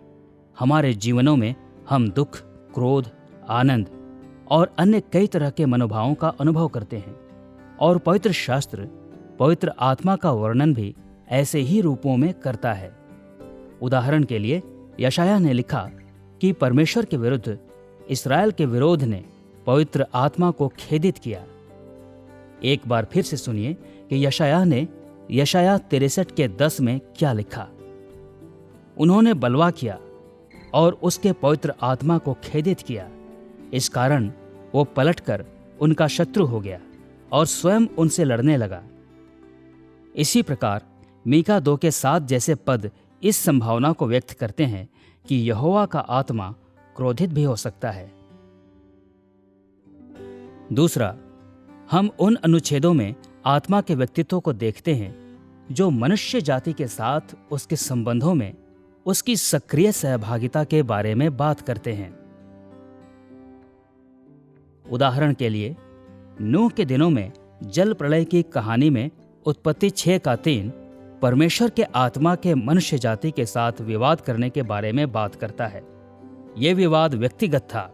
हमारे जीवनों में हम दुख, क्रोध, आनंद और अन्य कई तरह के मनोभावों का अनुभव करते हैं और पवित्र शास्त्र पवित्र आत्मा का वर्णन भी ऐसे ही रूपों में करता है। उदाहरण के लिए यशायाह ने लिखा कि परमेश्वर के विरुद्ध इस्राएल के विरोध ने पवित्र आत्मा को खेदित किया। एक बार फिर से सुनिए कि यशायाह ने यशायाह 63 के 10 में क्या लिखा। उन्होंने बलवा किया और उसके पवित्र आत्मा को खेदित किया, इस कारण वो पलटकर उनका शत्रु हो गया और स्वयं उनसे लड़ने लगा। इसी प्रकार मीका 2 के 7 जैसे पद इस संभावना को व्यक्त करते हैं कि यहोवा का आत्मा क्रोधित भी हो सकता है। दूसरा, हम उन अनुच्छेदों में आत्मा के व्यक्तित्व को देखते हैं जो मनुष्य जाति के साथ उसके संबंधों में उसकी सक्रिय सहभागिता के बारे में बात करते हैं। उदाहरण के लिए, नूह के दिनों में जल प्रलय की कहानी में उत्पत्ति 6:3 परमेश्वर के आत्मा के मनुष्य जाति के साथ विवाद करने के बारे में बात करता है। यह विवाद व्यक्तिगत था,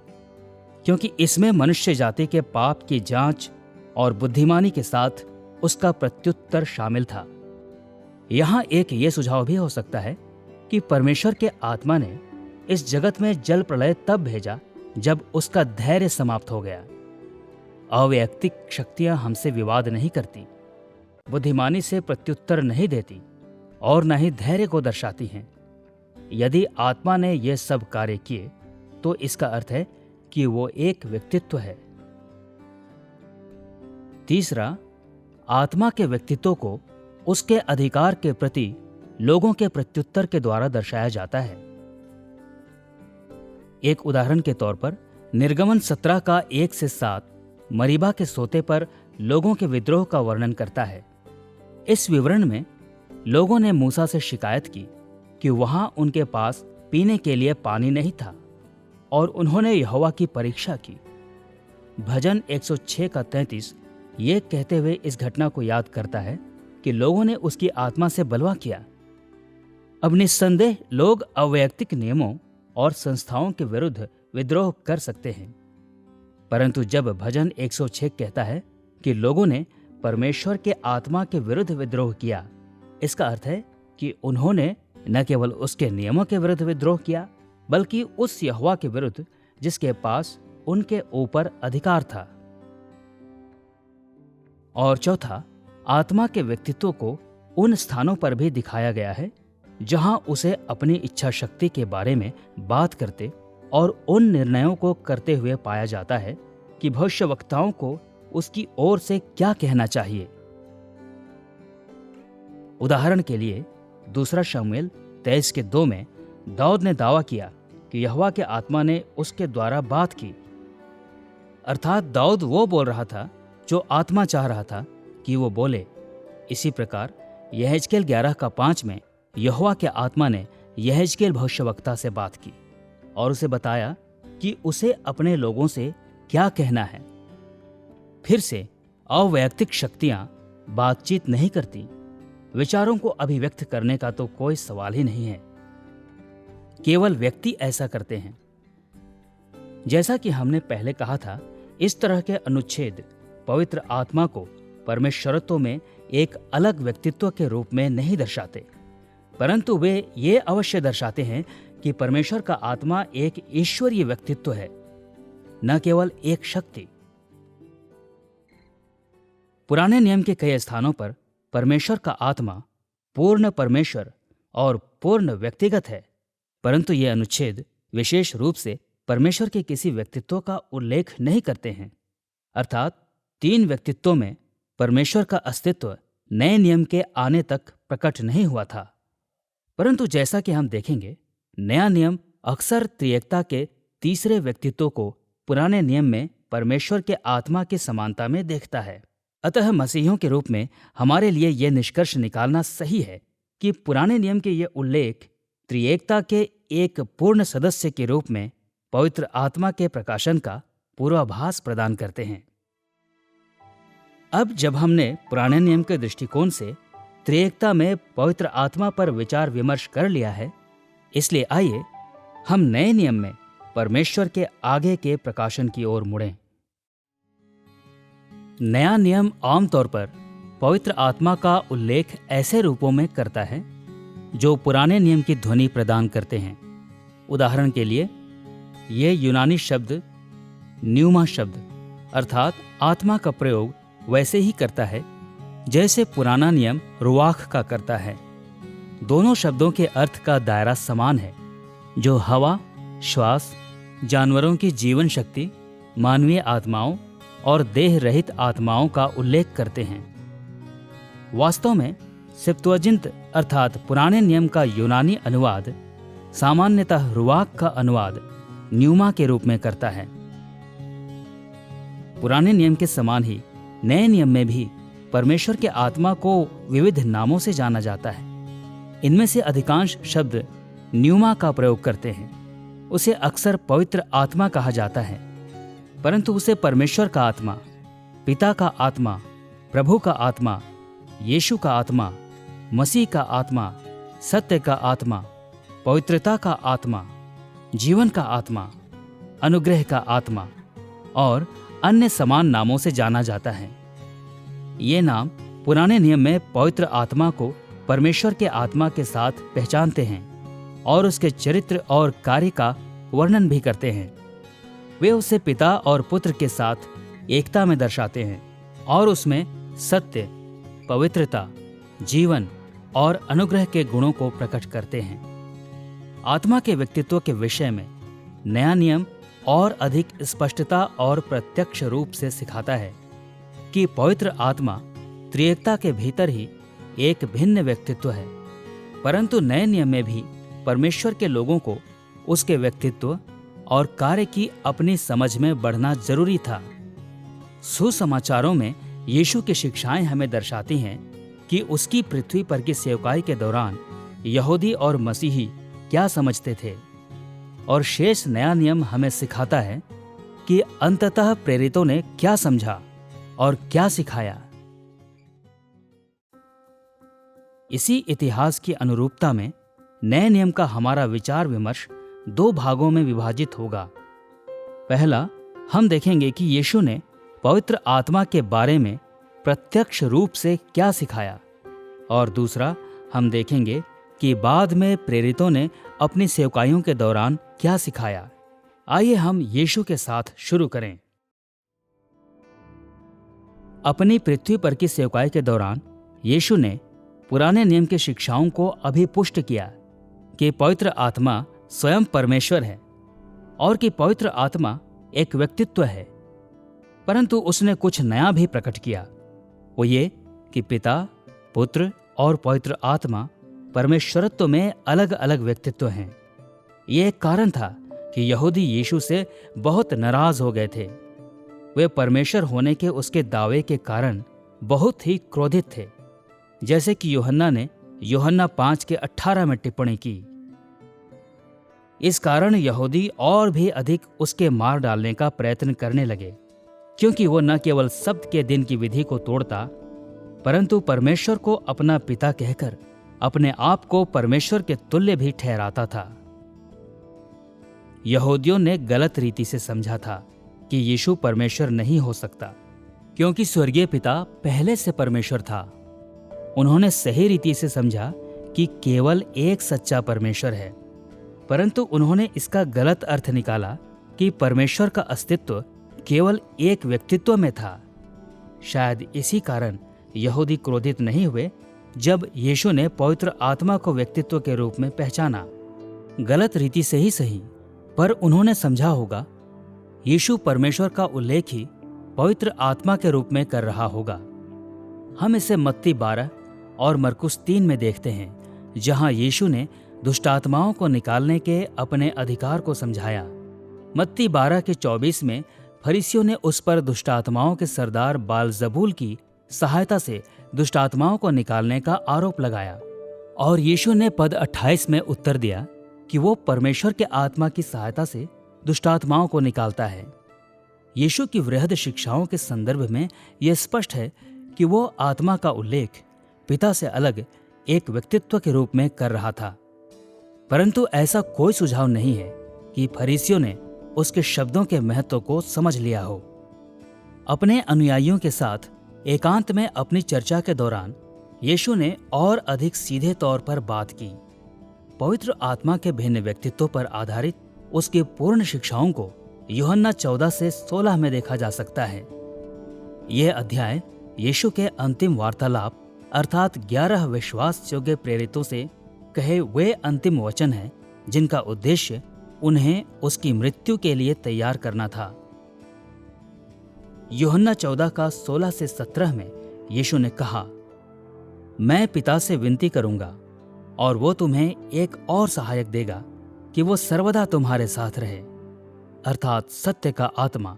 क्योंकि इसमें मनुष्य जाति के पाप की जांच और बुद्धिमानी के साथ उसका प्रत्युत्तर शामिल था। यहां एक ये सुझाव भी हो सकता है कि परमेश्वर के आत्मा ने इस जगत में जल प्रलय तब भेजा जब उसका धैर्य समाप्त हो गया। अवैयक्तिक शक्तियां हमसे विवाद नहीं करती, बुद्धिमानी से प्रत्युत्तर नहीं देती और न ही धैर्य को दर्शाती हैं। यदि आत्मा ने ये सब कार्य किए तो इसका अर्थ है कि वो एक व्यक्तित्व है। तीसरा, आत्मा के व्यक्तित्व को उसके अधिकार के प्रति लोगों के प्रत्युत्तर के द्वारा दर्शाया जाता है। एक उदाहरण के तौर पर निर्गमन 17 का 1 से 7 मरीबा के सोते पर लोगों के विद्रोह का वर्णन करता है। इस विवरण में लोगों ने मूसा से शिकायत की कि वहां उनके पास पीने के लिए पानी नहीं था और उन्होंने यहोवा की परीक्षा की। भजन 106 का 33 ये कहते हुए इस घटना को याद करता है कि लोगों ने उसकी आत्मा से बलवा किया। अब निस्संदेह लोग अवैयक्तिक नियमों और संस्थाओं के विरुद्ध विद्रोह कर सकते हैं, परंतु जब भजन 106 कहता है कि लोगों ने परमेश्वर के आत्मा के विरुद्ध विद्रोह किया, इसका अर्थ है कि उन्होंने न केवल उसके नियमों के विरुद्ध विद्रोह किया, बल्कि उस यहोवा के विरुद्ध जिसके पास उनके ऊपर अधिकार था। और चौथा, आत्मा के व्यक्तित्व को उन स्थानों पर भी दिखाया गया है जहां उसे अपनी इच्छा शक्ति के बारे में बात करते और उन निर्णयों को करते हुए पाया जाता है कि भविष्यवक्ताओं को उसकी ओर से क्या कहना चाहिए। उदाहरण के लिए, दूसरा शमूएल 23 के 2 में दाऊद ने दावा किया कि यहोवा के आत्मा ने उसके द्वारा बात की। अर्थात दाऊद वो बोल रहा था जो आत्मा चाह रहा था कि वो बोले। इसी प्रकार यहेजकेल 11 का 5 में यहोवा के आत्मा ने यहेजकेल भविष्यवक्ता से बात की और उसे बताया कि उसे अपने लोगों से क्या कहना है। फिर से अवैयक्तिक शक्तियां बातचीत नहीं करती। विचारों को अभिव्यक्त करने का तो कोई सवाल ही नहीं है, केवल व्यक्ति ऐसा करते हैं। जैसा कि हमने पहले कहा था, इस तरह के अनुच्छेद पवित्र आत्मा को परमेश्वरत्व में एक अलग व्यक्तित्व के रूप में नहीं दर्शाते, परंतु वे ये अवश्य दर्शाते हैं कि परमेश्वर का आत्मा एक ईश्वरीय व्यक्तित्व है, न केवल एक शक्ति। पुराने नियम के कई स्थानों पर परमेश्वर का आत्मा पूर्ण परमेश्वर और पूर्ण व्यक्तिगत है, परंतु ये अनुच्छेद विशेष रूप से परमेश्वर के किसी व्यक्तित्व का उल्लेख नहीं करते हैं। अर्थात 3 व्यक्तित्वों में परमेश्वर का अस्तित्व नए नियम के आने तक प्रकट नहीं हुआ था, परंतु जैसा कि हम देखेंगे, नया नियम अक्सर त्रिएकता के तीसरे व्यक्तित्व को पुराने नियम में परमेश्वर के आत्मा की समानता में देखता है। अतः मसीहियों के रूप में हमारे लिए यह निष्कर्ष निकालना सही है कि पुराने नियम के ये उल्लेख त्रिएकता के एक पूर्ण सदस्य के रूप में पवित्र आत्मा के प्रकाशन का पूर्वाभास प्रदान करते हैं। अब जब हमने पुराने नियम के दृष्टिकोण से त्रिएकता में पवित्र आत्मा पर विचार विमर्श कर लिया है, इसलिए आइए हम नए नियम में परमेश्वर के आगे के प्रकाशन की ओर मुड़ें। नया नियम आमतौर पर पवित्र आत्मा का उल्लेख ऐसे रूपों में करता है जो पुराने नियम की ध्वनि प्रदान करते हैं। उदाहरण के लिए, ये यूनानी शब्द न्यूमा शब्द अर्थात आत्मा का प्रयोग वैसे ही करता है जैसे पुराना नियम रुआख का करता है। दोनों शब्दों के अर्थ का दायरा समान है, जो हवा, श्वास, जानवरों की जीवन शक्ति, मानवीय आत्माओं और देह रहित आत्माओं का उल्लेख करते हैं। वास्तव में सेप्तुअजिंत अर्थात पुराने नियम का यूनानी अनुवाद सामान्यतः रुआख का अनुवाद न्यूमा के रूप में करता है। पुराने नियम के समान ही नए नियम में भी परमेश्वर के आत्मा को विविध नामों से जाना जाता है। इनमें से अधिकांश शब्द न्यूमा का प्रयोग करते हैं। उसे अक्सर पवित्र आत्मा कहा जाता है, परंतु उसे परमेश्वर का आत्मा, पिता का आत्मा, प्रभु का आत्मा, यीशु का आत्मा, मसीह का आत्मा, सत्य का आत्मा, पवित्रता का आत्मा, जीवन का आत्मा, अनुग्रह का आत्मा और अन्य समान नामों से जाना जाता है। ये नाम पुराने नियम में पवित्र आत्मा को परमेश्वर के आत्मा के साथ पहचानते हैं और उसके चरित्र और कार्य का वर्णन भी करते हैं। वे उसे पिता और पुत्र के साथ एकता में दर्शाते हैं और उसमें सत्य, पवित्रता, जीवन और अनुग्रह के गुणों को प्रकट करते हैं। आत्मा के व्यक्तित्व के विषय में नया नियम और अधिक स्पष्टता और प्रत्यक्ष रूप से सिखाता है कि पवित्र आत्मा त्रिएकता के भीतर ही एक भिन्न व्यक्तित्व है, परंतु नए नियम में भी परमेश्वर के लोगों को उसके व्यक्तित्व और कार्य की अपनी समझ में बढ़ना जरूरी था। सुसमाचारों में यीशु की शिक्षाएं हमें दर्शाती हैं कि उसकी पृथ्वी पर की सेवकाई के दौरान यहूदी और मसीही क्या समझते थे, और शेष नया नियम हमें सिखाता है कि अंततः प्रेरितों ने क्या समझा और क्या सिखाया। इसी इतिहास की अनुरूपता में नए नियम का हमारा विचार विमर्श दो भागों में विभाजित होगा। पहला, हम देखेंगे कि यीशु ने पवित्र आत्मा के बारे में प्रत्यक्ष रूप से क्या सिखाया, और दूसरा, हम देखेंगे कि बाद में प्रेरितों ने अपनी सेवकाइयों के दौरान क्या सिखाया। आइए हम यीशु के साथ शुरू करें। अपनी पृथ्वी पर की सेवकाई के दौरान यीशु ने पुराने नियम की शिक्षाओं को अभिपुष्ट किया कि पवित्र आत्मा स्वयं परमेश्वर है और कि पवित्र आत्मा एक व्यक्तित्व है, परंतु उसने कुछ नया भी प्रकट किया। वो ये कि पिता, पुत्र और पवित्र आत्मा परमेश्वरत्व में अलग अलग व्यक्तित्व हैं। ये एक कारण था कि यहूदी यीशु से बहुत नाराज हो गए थे। वे परमेश्वर होने के उसके दावे के कारण बहुत ही क्रोधित थे, जैसे कि यूहन्ना ने यूहन्ना 5:18 में टिप्पणी की। इस कारण यहूदी और भी अधिक उसके मार डालने का प्रयत्न करने लगे, क्योंकि वो न केवल सब्त के दिन की विधि को तोड़ता, परंतु परमेश्वर को अपना पिता कहकर अपने आप को परमेश्वर के तुल्य भी ठहराता था। यहूदियों ने गलत रीति से समझा था कि यीशु परमेश्वर नहीं हो सकता, क्योंकि स्वर्गीय पिता पहले से परमेश्वर था। उन्होंने सही रीति से समझा कि केवल एक सच्चा परमेश्वर है, परंतु उन्होंने इसका गलत अर्थ निकाला कि परमेश्वर का अस्तित्व केवल एक व्यक्तित्व में था। शायद इसी कारण यहूदी क्रोधित नहीं हुए जब यीशु ने पवित्र आत्मा को व्यक्तित्व के रूप में पहचाना। गलत रीति से ही सही, पर उन्होंने समझा होगा यीशु परमेश्वर का उल्लेख ही पवित्र आत्मा के रूप में कर रहा होगा। हम इसे मत्ती 12 और मरकुस 3 में देखते हैं, जहां यीशु ने दुष्टात्माओं को निकालने के अपने अधिकार को समझाया। मत्ती 12:24 में फरीसियों ने उस पर दुष्टात्माओं के सरदार बालजबूल की सहायता से दुष्टात्माओं को निकालने का आरोप लगाया, और यीशु ने पद 28 में उत्तर दिया कि वो परमेश्वर के आत्मा की सहायता से दुष्टात्माओं को निकालता है। यीशु की वृहद शिक्षाओं के संदर्भ में यह स्पष्ट है कि वो आत्मा का उल्लेख पिता से अलग एक व्यक्तित्व के रूप में कर रहा था, परंतु ऐसा कोई सुझाव नहीं है कि फरीसियों ने उसके शब्दों के महत्व को समझ लिया हो। अपने अनुयायियों के साथ एकांत में अपनी चर्चा के दौरान यीशु ने और अधिक सीधे तौर पर बात की। पवित्र आत्मा के भिन्न व्यक्तित्व पर आधारित उसकी पूर्ण शिक्षाओं को यूहन्ना 14-16 में देखा जा सकता है। यह अध्याय यीशु के अंतिम वार्तालाप अर्थात 11 विश्वास योग्य प्रेरितों से कहे वे अंतिम वचन हैं, जिनका उद्देश्य उन्हें उसकी मृत्यु के लिए तैयार करना था। यूहन्ना 14:16-17 में यीशु ने कहा, मैं पिता से विनती करूंगा और वो तुम्हें एक और सहायक देगा कि वो सर्वदा तुम्हारे साथ रहे, अर्थात सत्य का आत्मा,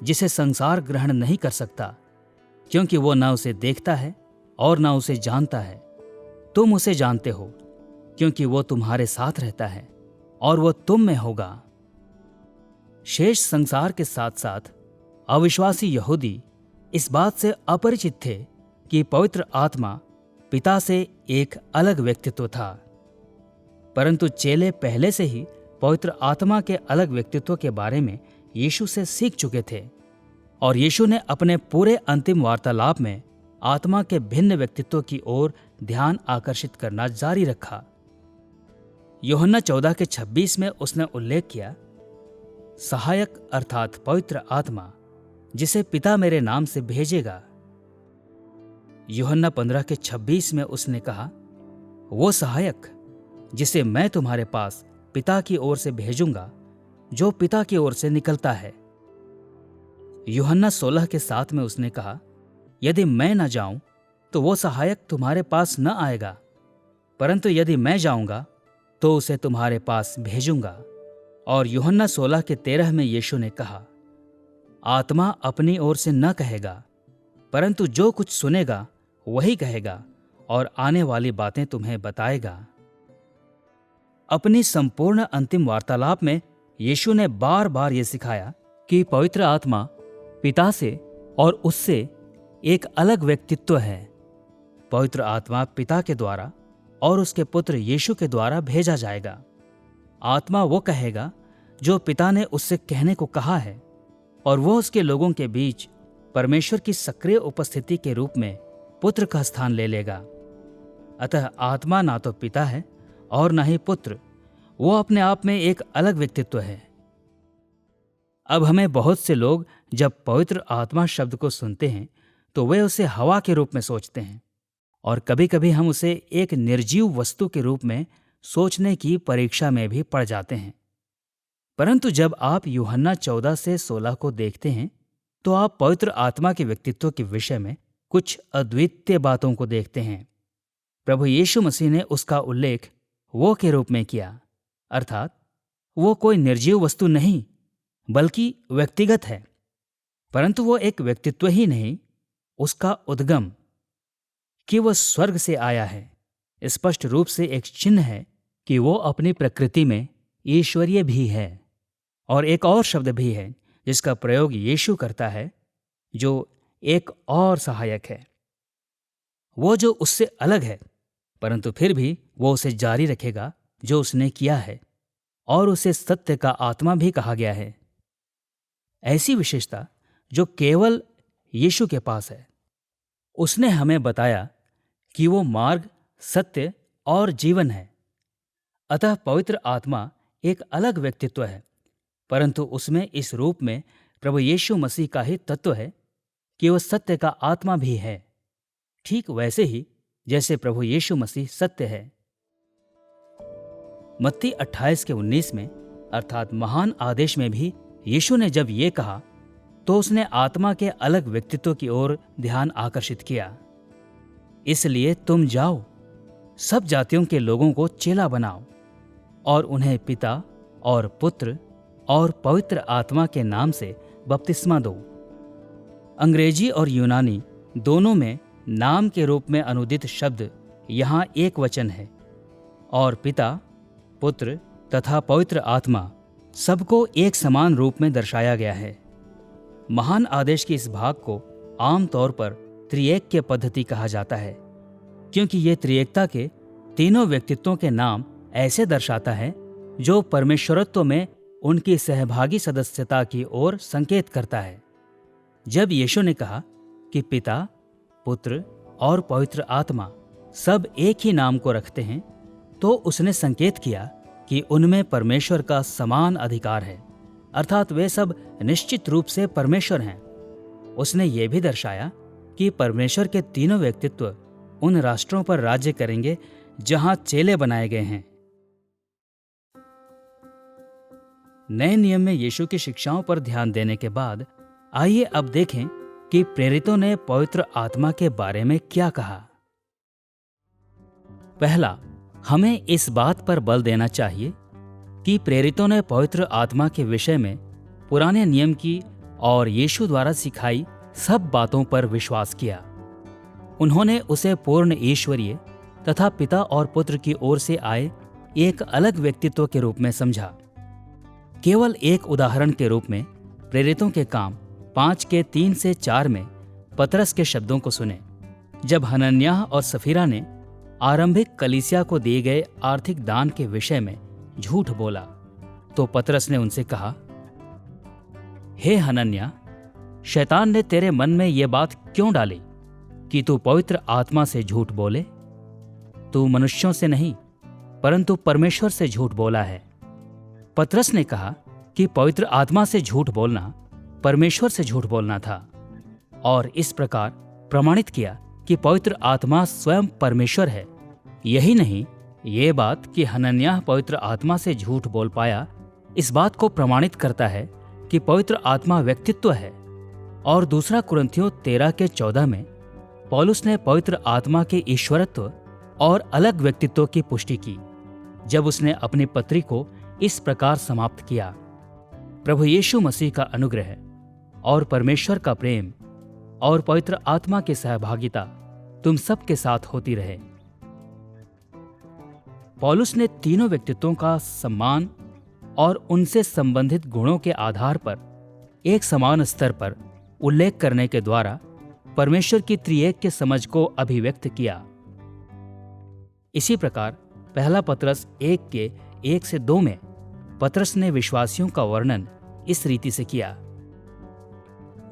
जिसे संसार ग्रहण नहीं कर सकता, क्योंकि वो न उसे देखता है और न उसे जानता है। तुम उसे जानते हो, क्योंकि वो तुम्हारे साथ रहता है और वो तुम में होगा। शेष संसार के साथ साथ अविश्वासी यहूदी इस बात से अपरिचित थे कि पवित्र आत्मा पिता से एक अलग व्यक्तित्व था। परंतु चेले पहले से ही पवित्र आत्मा के अलग व्यक्तित्व के बारे में यीशु से सीख चुके थे, और यीशु ने अपने पूरे अंतिम वार्तालाप में आत्मा के भिन्न व्यक्तित्व की ओर ध्यान आकर्षित करना जारी रखा। यूहन्ना 14:26 में उसने उल्लेख किया, सहायक अर्थात पवित्र आत्मा जिसे पिता मेरे नाम से भेजेगा। यूहन्ना 15:26 में उसने कहा, वो सहायक जिसे मैं तुम्हारे पास पिता की ओर से भेजूंगा, जो पिता की ओर से निकलता है। यूहन्ना 16:7 में उसने कहा, यदि मैं न जाऊं तो वो सहायक तुम्हारे पास न आएगा, परंतु यदि मैं जाऊंगा तो उसे तुम्हारे पास भेजूंगा। और यूहन्ना 16:13 में यीशु ने कहा, आत्मा अपनी ओर से न कहेगा, परंतु जो कुछ सुनेगा वही कहेगा और आने वाली बातें तुम्हें बताएगा। अपनी संपूर्ण अंतिम वार्तालाप में यीशु ने बार बार यह सिखाया कि पवित्र आत्मा पिता से और उससे एक अलग व्यक्तित्व है। पवित्र आत्मा पिता के द्वारा और उसके पुत्र यीशु के द्वारा भेजा जाएगा। आत्मा वो कहेगा जो पिता ने उससे कहने को कहा है, और वो उसके लोगों के बीच परमेश्वर की सक्रिय उपस्थिति के रूप में पुत्र का स्थान ले लेगा। अतः आत्मा ना तो पिता है और ना ही पुत्र, वो अपने आप में एक अलग व्यक्तित्व है। अब हमें बहुत से लोग जब पवित्र आत्मा शब्द को सुनते हैं तो वे उसे हवा के रूप में सोचते हैं, और कभी कभी हम उसे एक निर्जीव वस्तु के रूप में सोचने की परीक्षा में भी पड़ जाते हैं। परंतु जब आप यूहन्ना 14-16 को देखते हैं तो आप पवित्र आत्मा के व्यक्तित्व के विषय में कुछ अद्वितीय बातों को देखते हैं। प्रभु यीशु मसीह ने उसका उल्लेख वो के रूप में किया, अर्थात वो कोई निर्जीव वस्तु नहीं बल्कि व्यक्तिगत है। परंतु वो एक व्यक्तित्व ही नहीं, उसका उद्गम कि वह स्वर्ग से आया है स्पष्ट रूप से एक चिन्ह है कि वो अपनी प्रकृति में ईश्वरीय भी है। और एक और शब्द भी है जिसका प्रयोग यीशु करता है, जो एक और सहायक है, वो जो उससे अलग है, परंतु फिर भी वो उसे जारी रखेगा जो उसने किया है, और उसे सत्य का आत्मा भी कहा गया है। ऐसी विशेषता जो केवल यीशु के पास है। उसने हमें बताया कि वो मार्ग, सत्य और जीवन है। अतः पवित्र आत्मा एक अलग व्यक्तित्व है, परंतु उसमें इस रूप में प्रभु यीशु मसीह का ही तत्व है कि वह सत्य का आत्मा भी है, ठीक वैसे ही जैसे प्रभु यीशु मसीह सत्य है। मत्ती 28:19 में अर्थात महान आदेश में भी यीशु ने जब ये कहा तो उसने आत्मा के अलग व्यक्तित्व की ओर ध्यान आकर्षित किया। इसलिए तुम जाओ, सब जातियों के लोगों को चेला बनाओ और उन्हें पिता और पुत्र और पवित्र आत्मा के नाम से बपतिस्मा दो। अंग्रेजी और यूनानी दोनों में नाम के रूप में अनुदित शब्द यहाँ एक वचन है, और पिता, पुत्र तथा पवित्र आत्मा सबको एक समान रूप में दर्शाया गया है। महान आदेश के इस भाग को आमतौर पर त्रिएक पद्धति कहा जाता है, क्योंकि ये त्रिएकता के तीनों व्यक्तित्वों के नाम ऐसे दर्शाता है जो परमेश्वरत्व में उनकी सहभागी सदस्यता की ओर संकेत करता है। जब यीशु ने कहा कि पिता, पुत्र और पवित्र आत्मा सब एक ही नाम को रखते हैं, तो उसने संकेत किया कि उनमें परमेश्वर का समान अधिकार है, अर्थात वे सब निश्चित रूप से परमेश्वर हैं। उसने ये भी दर्शाया कि परमेश्वर के तीनों व्यक्तित्व उन राष्ट्रों पर राज्य करेंगे जहां चेले बनाए गए हैं। नए नियम में यीशु की शिक्षाओं पर ध्यान देने के बाद आइए अब देखें कि प्रेरितों ने पवित्र आत्मा के बारे में क्या कहा। पहला, हमें इस बात पर बल देना चाहिए कि प्रेरितों ने पवित्र आत्मा के विषय में पुराने नियम की और यीशु द्वारा सिखाई सब बातों पर विश्वास किया। उन्होंने उसे पूर्ण ईश्वरीय तथा पिता और पुत्र की ओर से आए एक अलग व्यक्तित्व के रूप में समझा। केवल एक उदाहरण के रूप में प्रेरितों के काम 5 के 3 से 4 में पतरस के शब्दों को सुने। जब हनन्याह और सफीरा ने आरंभिक कलीसिया को दिए गए आर्थिक दान के विषय में झूठ बोला, तो पतरस ने उनसे कहा, हे हनन्याह, शैतान ने तेरे मन में यह बात क्यों डाली कि तू पवित्र आत्मा से झूठ बोले? तू मनुष्यों से नहीं परंतु परमेश्वर से झूठ बोला है। पतरस ने कहा कि पवित्र आत्मा से झूठ बोलना परमेश्वर से झूठ बोलना था, और इस प्रकार प्रमाणित किया कि पवित्र आत्मा स्वयं परमेश्वर है। यही नहीं, ये बात कि हनन्याह पवित्र आत्मा से झूठ बोल पाया, इस बात को प्रमाणित करता है कि पवित्र आत्मा व्यक्तित्व है। और दूसरा कुरिन्थियों 13 के 14 में पौलुस ने पवित्र आत्मा के ईश्वरत्व और अलग व्यक्तित्व की पुष्टि की, जब उसने अपनी पत्री को इस प्रकार समाप्त किया, प्रभु यीशु मसीह का अनुग्रह और परमेश्वर का प्रेम और पवित्र आत्मा की सहभागिता तुम सब के साथ होती रहे। पौलुस ने तीनों व्यक्तित्वों का सम्मान और उनसे संबंधित गुणों के आधार पर एक समान स्तर पर उल्लेख करने के द्वारा परमेश्वर की त्रिएक के समझ को अभिव्यक्त किया। इसी प्रकार पहला पतरस 1 के 1 से 2 में पतरस ने विश्वासियों का वर्णन इस रीति से किया,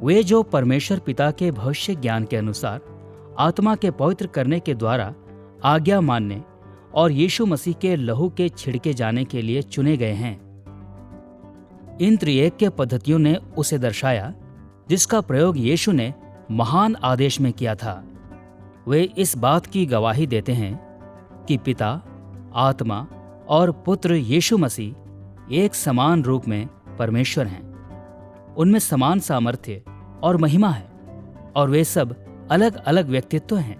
वे जो परमेश्वर पिता के भविष्य ज्ञान के अनुसार आत्मा के पवित्र करने के द्वारा आज्ञा मानने और यीशु मसीह के लहू के छिड़के जाने के लिए चुने गए हैं। इन त्रिएक के पद्धतियों ने उसे दर्शाया जिसका प्रयोग यीशु ने महान आदेश में किया था। वे इस बात की गवाही देते हैं कि पिता, आत्मा और पुत्र यीशु मसीह एक समान रूप में परमेश्वर हैं। उनमें समान सामर्थ्य और महिमा है, और वे सब अलग अलग व्यक्तित्व हैं।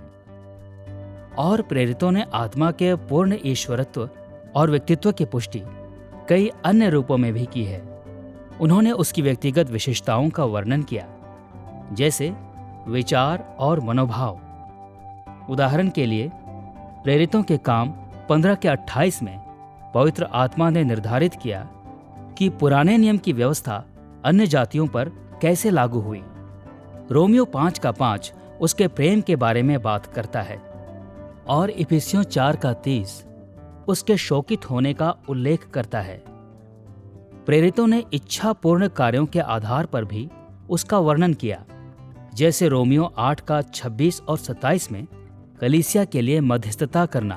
और प्रेरितों ने आत्मा के पूर्ण ईश्वरत्व और व्यक्तित्व की पुष्टि कई अन्य रूपों में भी की है। उन्होंने उसकी व्यक्तिगत विशेषताओं का वर्णन किया, जैसे विचार और मनोभाव। उदाहरण के लिए प्रेरितों के काम 15 के 28 में पवित्र आत्मा ने निर्धारित किया कि पुराने नियम की व्यवस्था अन्य जातियों पर कैसे लागू हुई। रोमियो 5 का 5 उसके प्रेम के बारे में बात करता है, और इफिसियों 4 का 30 उसके शोकित होने का उल्लेख करता है। प्रेरितों ने इच्छापूर्ण कार्यों के आधार पर भी उसका वर्णन किया, जैसे रोमियो 8 का 26 और 27 में कलीसिया के लिए मध्यस्थता करना,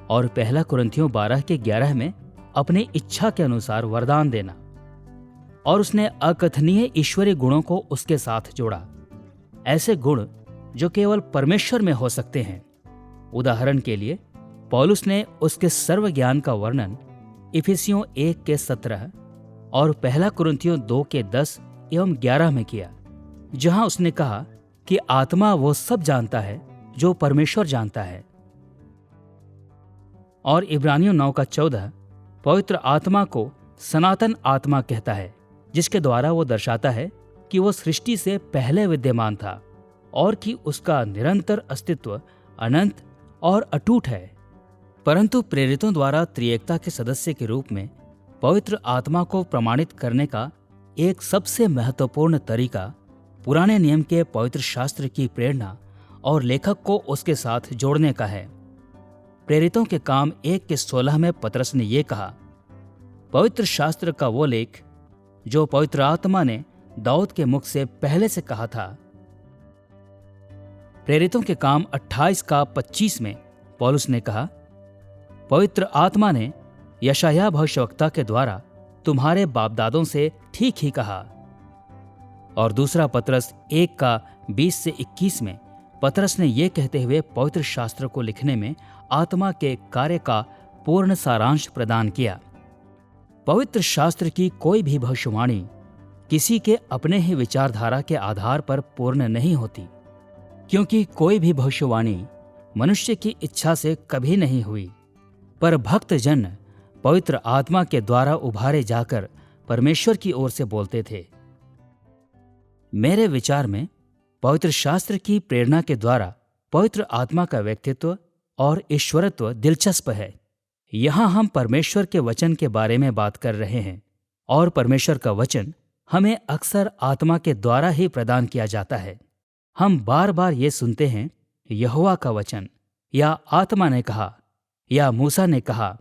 और पहला कुरिन्थियों 12 के 11 में अपनी इच्छा के अनुसार वरदान देना। और उसने अकथनीय ईश्वरीय गुणों को उसके साथ जोड़ा, ऐसे गुण जो केवल परमेश्वर में हो सकते हैं। उदाहरण के लिए पौलुस ने उसके सर्व ज्ञान का वर्णन इफिसियों 1 के 17 और पहला कुरिन्थियों 2 के 10 एवं 11 में किया, जहां उसने कहा कि आत्मा वो सब जानता है जो परमेश्वर जानता है। और इब्रानियों 9 का 14 पवित्र आत्मा को सनातन आत्मा कहता है, जिसके द्वारा वो दर्शाता है कि वो सृष्टि से पहले विद्यमान था और कि उसका निरंतर अस्तित्व अनंत और अटूट है। परंतु प्रेरितों द्वारा त्रिएकता के सदस्य के रूप में पवित्र आत्मा को प्रमाणित करने का एक सबसे महत्वपूर्ण तरीका पुराने नियम के पवित्र शास्त्र की प्रेरणा और लेखक को उसके साथ जोड़ने का है। प्रेरितों के काम 1 के 16 में पतरस ने यह कहा, पवित्र शास्त्र का वो लेख जो पवित्र आत्मा ने दाऊद के मुख से पहले से कहा था। प्रेरितों के काम 28 का 25 में पौलुस ने कहा, पवित्र आत्मा ने यशायाह भविष्यवक्ता के द्वारा तुम्हारे बापदादों से ठीक ही कहा। और दूसरा पतरस 1 का 20 से 21 में पतरस ने यह कहते हुए पवित्र शास्त्र को लिखने में आत्मा के कार्य का पूर्ण सारांश प्रदान किया। पवित्र शास्त्र की कोई भी भविष्यवाणी किसी के अपने ही विचारधारा के आधार पर पूर्ण नहीं होती, क्योंकि कोई भी भविष्यवाणी मनुष्य की इच्छा से कभी नहीं हुई, पर भक्त जन पवित्र आत्मा के द्वारा उभारे जाकर परमेश्वर की ओर से बोलते थे। मेरे विचार में पवित्र शास्त्र की प्रेरणा के द्वारा पवित्र आत्मा का व्यक्तित्व और ईश्वरत्व दिलचस्प है। यहाँ हम परमेश्वर के वचन के बारे में बात कर रहे हैं और परमेश्वर का वचन हमें अक्सर आत्मा के द्वारा ही प्रदान किया जाता है। हम बार बार ये सुनते हैं, यहोवा का वचन, या आत्मा ने कहा, या मूसा ने कहा,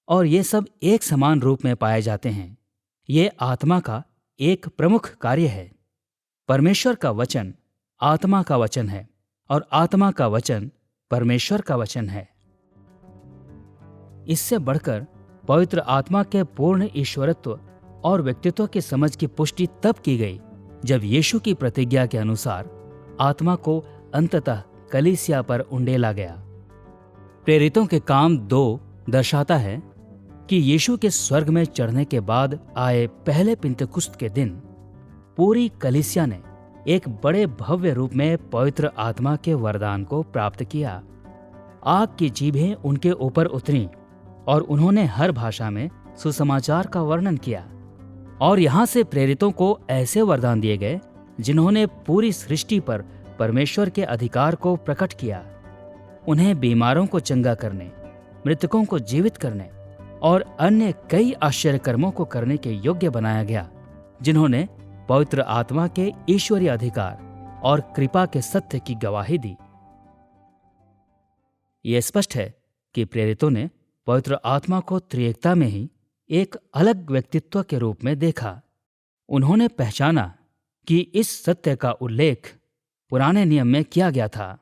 और ये सब एक समान रूप में पाए जाते हैं। ये आत्मा का एक प्रमुख कार्य है। परमेश्वर का वचन आत्मा का वचन है और आत्मा का वचन परमेश्वर का वचन है। इससे बढ़कर पवित्र आत्मा के पूर्ण ईश्वरत्व और व्यक्तित्व की समझ की पुष्टि तब की गई जब यीशु की प्रतिज्ञा के अनुसार आत्मा को अंततः कलीसिया पर उंडेला गया। प्रेरितों के काम 2 दर्शाता है कि यीशु के स्वर्ग में चढ़ने के बाद आए पहले पिंतकुस्त के दिन पूरी कलीसिया ने एक बड़े भव्य रूप में पवित्र आत्मा के वरदान को प्राप्त किया। आग की जीभें उनके ऊपर उतरीं और उन्होंने हर भाषा में सुसमाचार का वर्णन किया। और यहाँ से प्रेरितों को ऐसे वरदान दिए गए जिन्होंने पूरी सृष्टि पर परमेश्वर के अधिकार को प्रकट किया। उन्हें बीमारों को चंगा करने, मृतकों को जीवित करने और अन्य कई आश्चर्य कर्मों को करने के योग्य बनाया गया, जिन्होंने पवित्र आत्मा के ईश्वरीय अधिकार और कृपा के सत्य की गवाही दी। यह स्पष्ट है कि प्रेरितों ने पवित्र आत्मा को त्रिएकता में ही एक अलग व्यक्तित्व के रूप में देखा। उन्होंने पहचाना कि इस सत्य का उल्लेख पुराने नियम में किया गया था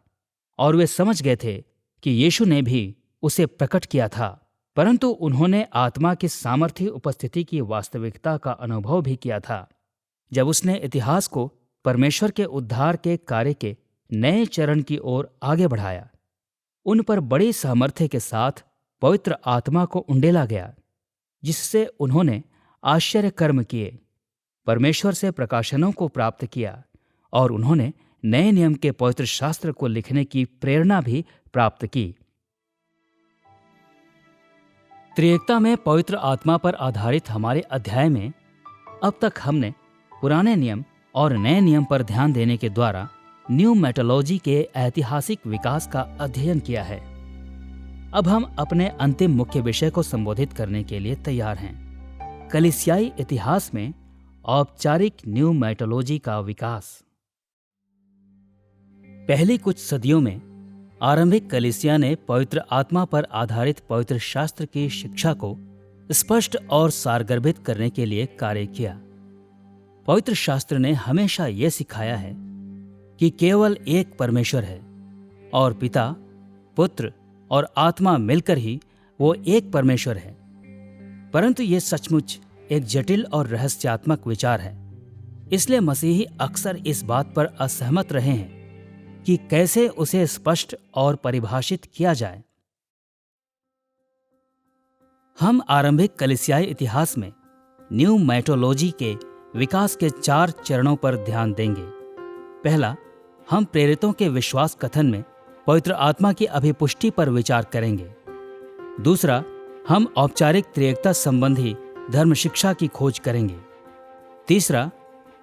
और वे समझ गए थे कि यीशु ने भी उसे प्रकट किया था, परंतु उन्होंने आत्मा की सामर्थ्य उपस्थिति की वास्तविकता का अनुभव भी किया था जब उसने इतिहास को परमेश्वर के उद्धार के कार्य के नए चरण की ओर आगे बढ़ाया। उन पर बड़ी सामर्थ्य के साथ पवित्र आत्मा को उंडेला गया, जिससे उन्होंने आश्चर्य कर्म किए, परमेश्वर से प्रकाशनों को प्राप्त किया और उन्होंने नए नियम के पवित्र शास्त्र को लिखने की प्रेरणा भी प्राप्त की। त्रिएकता में पवित्र आत्मा पर आधारित हमारे अध्याय में अब तक हमने पुराने नियम और नए नियम पर ध्यान देने के द्वारा न्यूमैटोलॉजी के ऐतिहासिक विकास का अध्ययन किया है। अब हम अपने अंतिम मुख्य विषय को संबोधित करने के लिए तैयार हैं, कलीसियाई इतिहास में औपचारिक न्यूमैटोलॉजी का विकास। पहली कुछ सदियों में आरंभिक कलीसिया ने पवित्र आत्मा पर आधारित पवित्र शास्त्र की शिक्षा को स्पष्ट और सारगर्भित करने के लिए कार्य किया। पवित्र शास्त्र ने हमेशा यह सिखाया है कि केवल एक परमेश्वर है और पिता, पुत्र और आत्मा मिलकर ही वो एक परमेश्वर है। परंतु ये सचमुच एक जटिल और रहस्यात्मक विचार है। इसलिए मसीही अक्सर इस बात पर असहमत रहे हैं कि कैसे उसे स्पष्ट और परिभाषित किया जाए। हम आरंभिक कलीसियाई इतिहास में न्यूमैटोलॉजी के विकास के 4 चरणों पर ध्यान देंगे। पहला, हम प्रेरितों के विश्वास कथन में पवित्र आत्मा की अभिपुष्टि पर विचार करेंगे। दूसरा, हम औपचारिक त्रिएकता संबंधी धर्म शिक्षा की खोज करेंगे। तीसरा,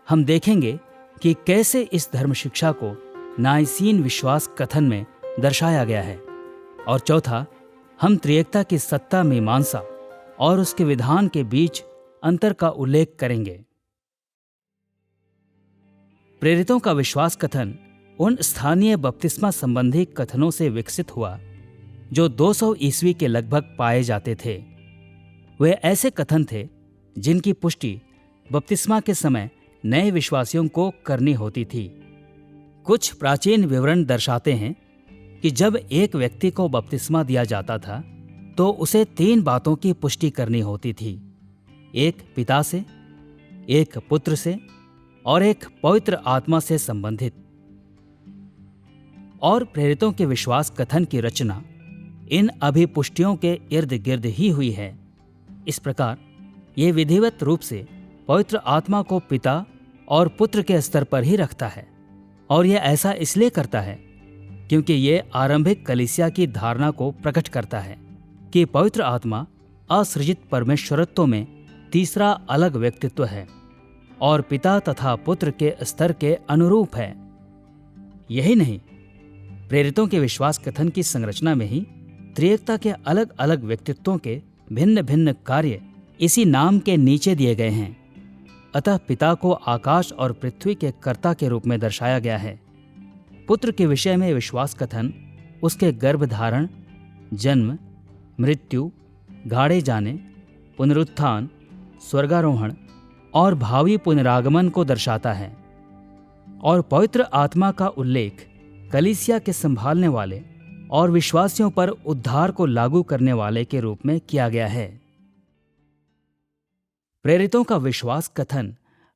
हम देखेंगे कि कैसे इस धर्म शिक्षा को नाइसीन विश्वास कथन में दर्शाया गया है। और चौथा, हम त्रिएकता की सत्ता मीमांसा और उसके विधान के बीच अंतर का उल्लेख करेंगे। प्रेरितों का विश्वास कथन उन स्थानीय बपतिस्मा संबंधी कथनों से विकसित हुआ जो 200 ईस्वी के लगभग पाए जाते थे। वे ऐसे कथन थे जिनकी पुष्टि बपतिस्मा के समय नए विश्वासियों को करनी होती थी। कुछ प्राचीन विवरण दर्शाते हैं कि जब एक व्यक्ति को बपतिस्मा दिया जाता था तो उसे 3 बातों की पुष्टि करनी होती थी, एक पिता से, एक पुत्र से और एक पवित्र आत्मा से संबंधित। और प्रेरितों के विश्वास कथन की रचना इन अभिपुष्टियों के इर्द गिर्द ही हुई है। इस प्रकार ये विधिवत रूप से पवित्र आत्मा को पिता और पुत्र के स्तर पर ही रखता है, और यह ऐसा इसलिए करता है क्योंकि ये आरंभिक कलीसिया की धारणा को प्रकट करता है कि पवित्र आत्मा असृजित परमेश्वरत्व में तीसरा अलग व्यक्तित्व है और पिता तथा पुत्र के स्तर के अनुरूप है। यही नहीं, प्रेरितों के विश्वास कथन की संरचना में ही त्रिएकता के अलग अलग व्यक्तित्वों के भिन्न भिन्न कार्य इसी नाम के नीचे दिए गए हैं। अतः पिता को आकाश और पृथ्वी के कर्ता के रूप में दर्शाया गया है। पुत्र के विषय में विश्वास कथन उसके गर्भधारण, जन्म, मृत्यु, गाड़े जाने, पुनरुत्थान, स्वर्गारोहण और भावी पुनरागमन को दर्शाता है। और पवित्र आत्मा का उल्लेख कलीसिया के संभालने वाले और विश्वासियों पर उद्धार को लागू करने वाले के रूप में किया गया है। प्रेरितों का विश्वास कथन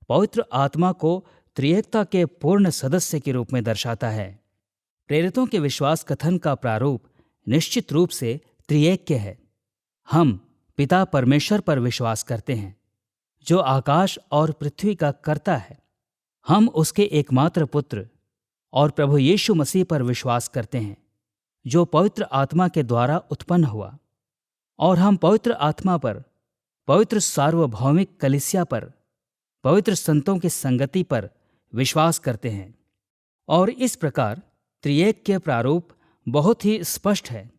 पवित्र आत्मा को त्रिएकता के पूर्ण सदस्य के रूप में दर्शाता है। प्रेरितों के विश्वास कथन का प्रारूप निश्चित रूप से त्रिएक्य है। हम पिता परमेश्वर पर विश्वास करते हैं, जो आकाश और पृथ्वी का कर्ता है। हम उसके एकमात्र पुत्र और प्रभु यीशु मसीह पर विश्वास करते हैं, जो पवित्र आत्मा के द्वारा उत्पन्न हुआ। और हम पवित्र आत्मा पर, पवित्र सार्वभौमिक कलीसिया पर, पवित्र संतों की संगति पर विश्वास करते हैं। और इस प्रकार त्रिएक प्रारूप बहुत ही स्पष्ट है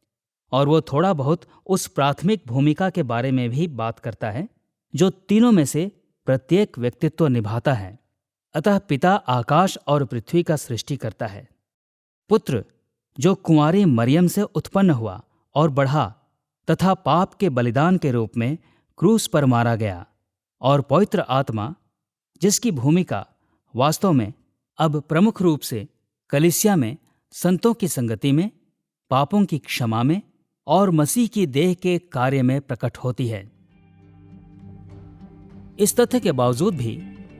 और वो थोड़ा बहुत उस प्राथमिक भूमिका के बारे में भी बात करता है जो तीनों में से प्रत्येक व्यक्तित्व निभाता है। अतः पिता आकाश और पृथ्वी का सृष्टि करता है, पुत्र जो कुंवारी मरियम से उत्पन्न हुआ और बढ़ा तथा पाप के बलिदान के रूप में क्रूस पर मारा गया, और पवित्र आत्मा जिसकी भूमिका वास्तव में अब प्रमुख रूप से कलीसिया में संतों की संगति में, पापों की क्षमा में और मसीह की देह के कार्य में प्रकट होती है। इस तथ्य के बावजूद भी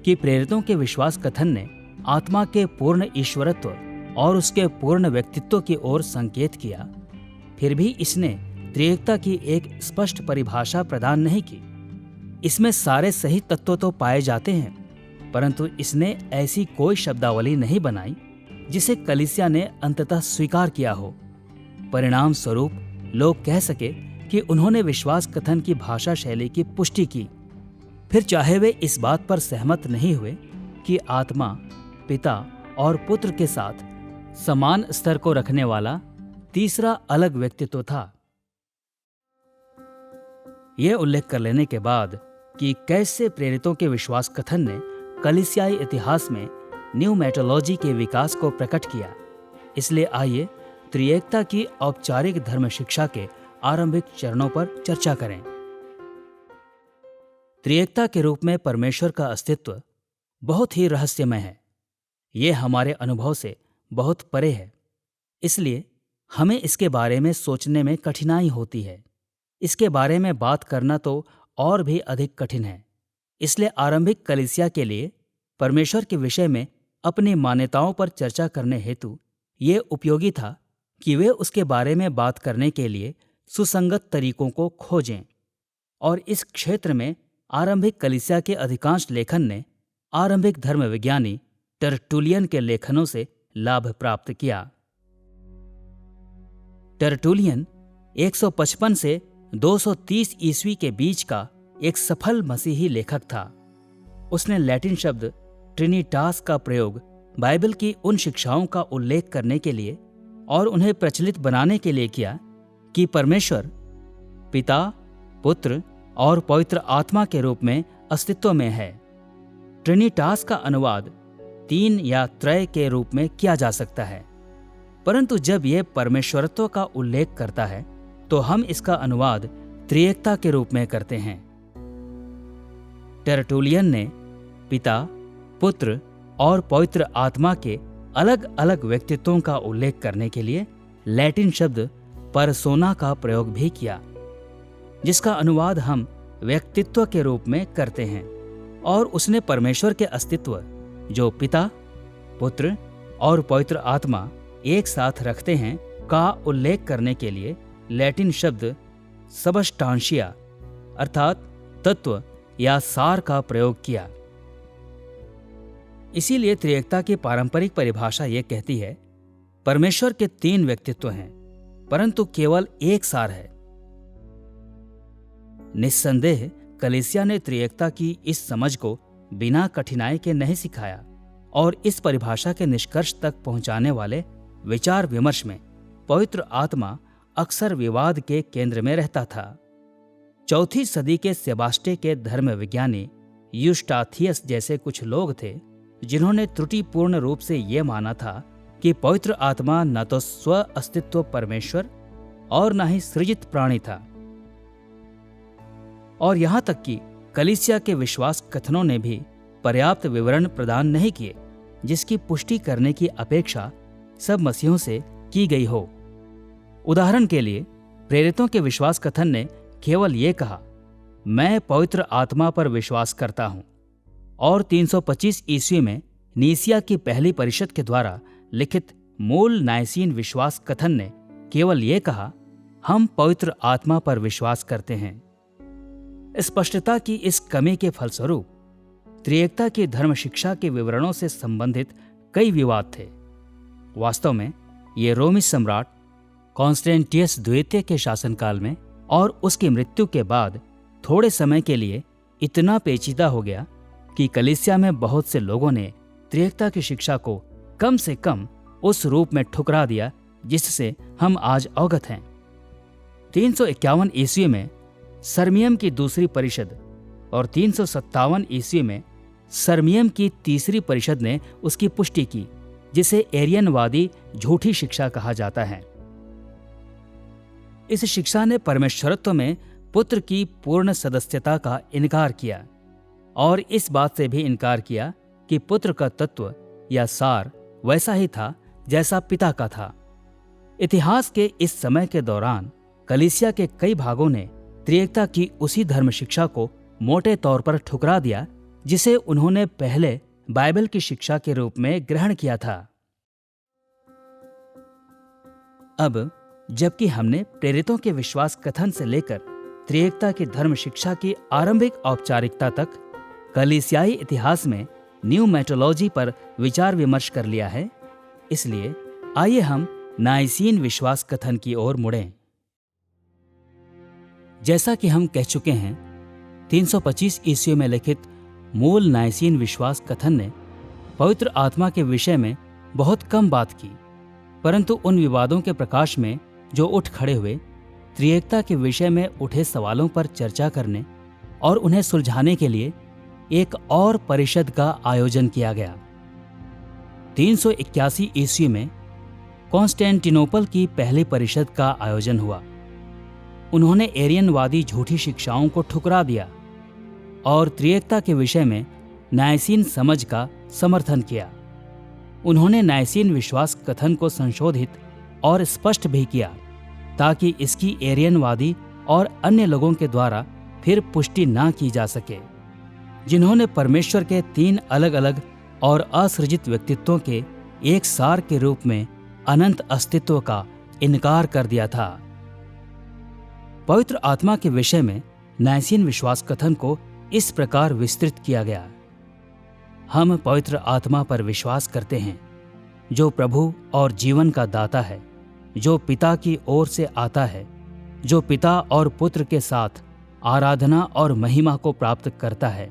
कि प्रेरितों के विश्वास कथन ने आत्मा के पूर्ण ईश्वरत्व और उसके पूर्ण व्यक्तित्व की ओर संकेत किया, फिर भी इसने त्रिएकता की एक स्पष्ट परिभाषा प्रदान नहीं की। इसमें सारे सही तत्व तो पाए जाते हैं, परंतु इसने ऐसी कोई शब्दावली नहीं बनाई जिसे कलीसिया ने अंततः स्वीकार किया हो। परिणाम स्वरूप लोग कह सके कि उन्होंने विश्वास कथन की भाषा शैली की पुष्टि की, फिर चाहे वे इस बात पर सहमत नहीं हुए कि आत्मा पिता और पुत्र के साथ समान स्तर को रखने वाला तीसरा अलग व्यक्तित्व था। यह उल्लेख कर लेने के बाद कि कैसे प्रेरितों के विश्वास कथन ने कलीसियाई इतिहास में न्यूमैटोलॉजी के विकास को प्रकट किया, इसलिए आइए त्रिएकता की औपचारिक धर्म शिक्षा के आरंभिक चरणों पर चर्चा करें। त्रिएकता के रूप में परमेश्वर का अस्तित्व बहुत ही रहस्यमय है। यह हमारे अनुभव से बहुत परे है, इसलिए हमें इसके बारे में सोचने में कठिनाई होती है। इसके बारे में बात करना तो और भी अधिक कठिन है। इसलिए आरंभिक कलीसिया के लिए परमेश्वर के विषय में अपनी मान्यताओं पर चर्चा करने हेतु ये उपयोगी था कि वे उसके बारे में बात करने के लिए सुसंगत तरीकों को खोजें। और इस क्षेत्र में आरंभिक कलीसिया के अधिकांश लेखन ने आरंभिक धर्म विज्ञानी टर्टुलियन के लेखनों से लाभ प्राप्त किया। टर्टुलियन 155 से 230 ईस्वी के बीच का एक सफल मसीही लेखक था। उसने लैटिन शब्द ट्रिनिटास का प्रयोग बाइबल की उन शिक्षाओं का उल्लेख करने के लिए और उन्हें प्रचलित बनाने के लिए किया कि परमेश्वर पिता, पुत्र और पवित्र आत्मा के रूप में अस्तित्व में है। ट्रिनिटास का अनुवाद तीन या त्रय के रूप में किया जा सकता है, परंतु जब यह परमेश्वरत्व का उल्लेख करता है तो हम इसका अनुवाद त्रिएकता के रूप में करते हैं। टर्टुलियन ने पिता, पुत्र और पवित्र आत्मा के अलग अलग व्यक्तित्वों का उल्लेख करने के लिए लैटिन शब्द परसोना का प्रयोग भी किया, जिसका अनुवाद हम व्यक्तित्व के रूप में करते हैं। और उसने परमेश्वर के अस्तित्व जो पिता, पुत्र और पवित्र आत्मा एक साथ रखते हैं का उल्लेख करने के लिए लैटिन शब्द सबस्टांशिया अर्थात तत्व या सार का प्रयोग किया। इसीलिए त्रिएकता की पारंपरिक परिभाषा यह कहती है, परमेश्वर के तीन व्यक्तित्व हैं परंतु केवल एक सार है। निस्संदेह कलीसिया ने त्रिएकता की इस समझ को बिना कठिनाई के नहीं सिखाया और इस परिभाषा के निष्कर्ष तक पहुंचाने वाले विचार विमर्श में पवित्र आत्मा अक्सर विवाद के केंद्र में रहता था। चौथी सदी के सेबास्टे के धर्म विज्ञानी यूस्टाथियस जैसे कुछ लोग थे जिन्होंने त्रुटिपूर्ण रूप से ये माना था कि पवित्र आत्मा न तो स्व अस्तित्व परमेश्वर और न ही सृजित प्राणी था। और यहां तक कि कलीसिया के विश्वास कथनों ने भी पर्याप्त विवरण प्रदान नहीं किए जिसकी पुष्टि करने की अपेक्षा सब मसीहों से की गई हो। उदाहरण के लिए प्रेरितों के विश्वास कथन ने केवल ये कहा, मैं पवित्र आत्मा पर विश्वास करता हूं, और 325 ईस्वी में नीसिया की पहली परिषद के द्वारा लिखित मूल नाइसीन विश्वास कथन ने केवल ये कहा, हम पवित्र आत्मा पर विश्वास करते हैं। स्पष्टता की इस कमी के फलस्वरूप त्रिएकता की धर्म शिक्षा के विवरणों से संबंधित कई विवाद थे। वास्तव में ये रोमी सम्राट कॉन्स्टेंटियस द्वितीय के शासनकाल में और उसकी मृत्यु के बाद थोड़े समय के लिए इतना पेचीदा हो गया कि कलीसिया में बहुत से लोगों ने त्रिएकता की शिक्षा को कम से कम उस रूप में ठुकरा दिया जिससे हम आज अवगत हैं। 351 ईस्वी में सरमियम की दूसरी परिषद और 357 ईस्वी में सरमियम की तीसरी परिषद ने उसकी पुष्टि की, जिसे एरियनवादी झूठी शिक्षा कहा जाता है। इस शिक्षा ने परमेश्वरत्व में पुत्र की पूर्ण सदस्यता का इनकार किया और इस बात से भी इनकार किया कि पुत्र का तत्व या सार वैसा ही था जैसा पिता का था। इतिहास के इस समय के दौरान कलीसिया के कई भागों ने त्रिएकता की उसी धर्म शिक्षा को मोटे तौर पर ठुकरा दिया जिसे उन्होंने पहले बाइबल की शिक्षा के रूप में ग्रहण किया था। अब जबकि हमने प्रेरितों के विश्वास कथन से लेकर त्रिएकता की धर्म शिक्षा की आरंभिक औपचारिकता तक कलीसियाई इतिहास में न्यूमैटोलॉजी पर विचार विमर्श कर लिया है, इसलिए आइए हम नाइसीन विश्वास कथन की ओर मुड़ें। जैसा कि हम कह चुके हैं, 325 ईस्वी में लिखित मूल नाइसीन विश्वास कथन ने पवित्र आत्मा के विषय में बहुत कम बात की, परंतु उन विवादों के प्रकाश में जो उठ खड़े हुए, त्रिएकता के विषय में उठे सवालों पर चर्चा करने और उन्हें सुलझाने के लिए एक और परिषद का आयोजन किया गया। 381 ईस्वी में कॉन्स्टेंटिनोपल की पहली परिषद का आयोजन हुआ। उन्होंने एरियनवादी झूठी शिक्षाओं को ठुकरा दिया और त्रिएकता के विषय में नाइसीन समझ का समर्थन किया। उन्होंने नाइसीन विश्वास कथन को संशोधित और स्पष्ट भी किया ताकि इसकी एरियनवादी और अन्य लोगों के द्वारा फिर पुष्टि ना की जा सके, जिन्होंने परमेश्वर के 3 अलग अलग और असृजित व्यक्तित्वों के एक सार के रूप में अनंत अस्तित्व का इनकार कर दिया था। पवित्र आत्मा के विषय में नाइसीन विश्वास कथन को इस प्रकार विस्तृत किया गया, हम पवित्र आत्मा पर विश्वास करते हैं जो प्रभु और जीवन का दाता है, जो पिता की ओर से आता है, जो पिता और पुत्र के साथ आराधना और महिमा को प्राप्त करता है,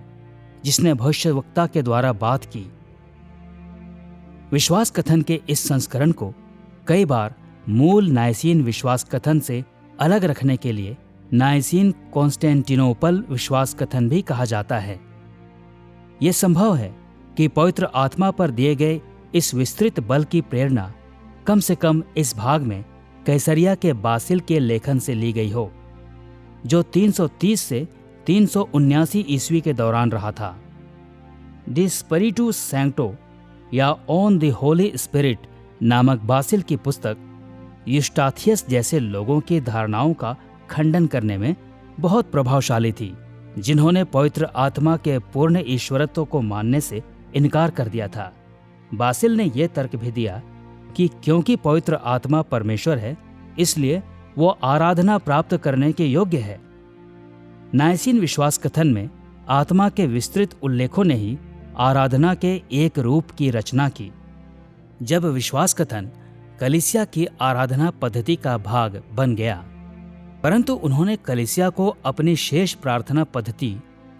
जिसने भविष्यवक्ता के द्वारा बात की। विश्वास कथन के इस संस्करण को कई बार मूल नाइसीन विश्वास कथन से अलग रखने के लिए नाइसीन कॉन्स्टेंटिनोपल विश्वास कथन भी कहा जाता है। यह संभव है कि पवित्र आत्मा पर दिए गए इस विस्तृत बल की प्रेरणा कम से कम इस भाग में कैसरिया के बासिल के लेखन से ली गई हो, जो 330 से 379 ईस्वी के दौरान रहा था। द स्पिरिटू सैंक्टो या ऑन द होली स्पिरिट नामक बासिल की पुस्तक यूस्टाथियस जैसे लोगों की धारणाओं का खंडन करने में बहुत प्रभावशाली थी, जिन्होंने पवित्र आत्मा के पूर्ण ईश्वरत्व को मानने से इनकार कर दिया था। बासिल ने यह तर्क भी दिया कि क्योंकि पवित्र आत्मा परमेश्वर है, इसलिए वो आराधना प्राप्त करने के योग्य है। नाइसीन विश्वास कथन में आत्मा के विस्तृत उल्लेखों ने ही आराधना के एक रूप की रचना की। जब विश्वास कथन कलीसिया की आराधना पद्धति का भाग बन गया, परंतु उन्होंने कलीसिया को अपनी शेष प्रार्थना पद्धति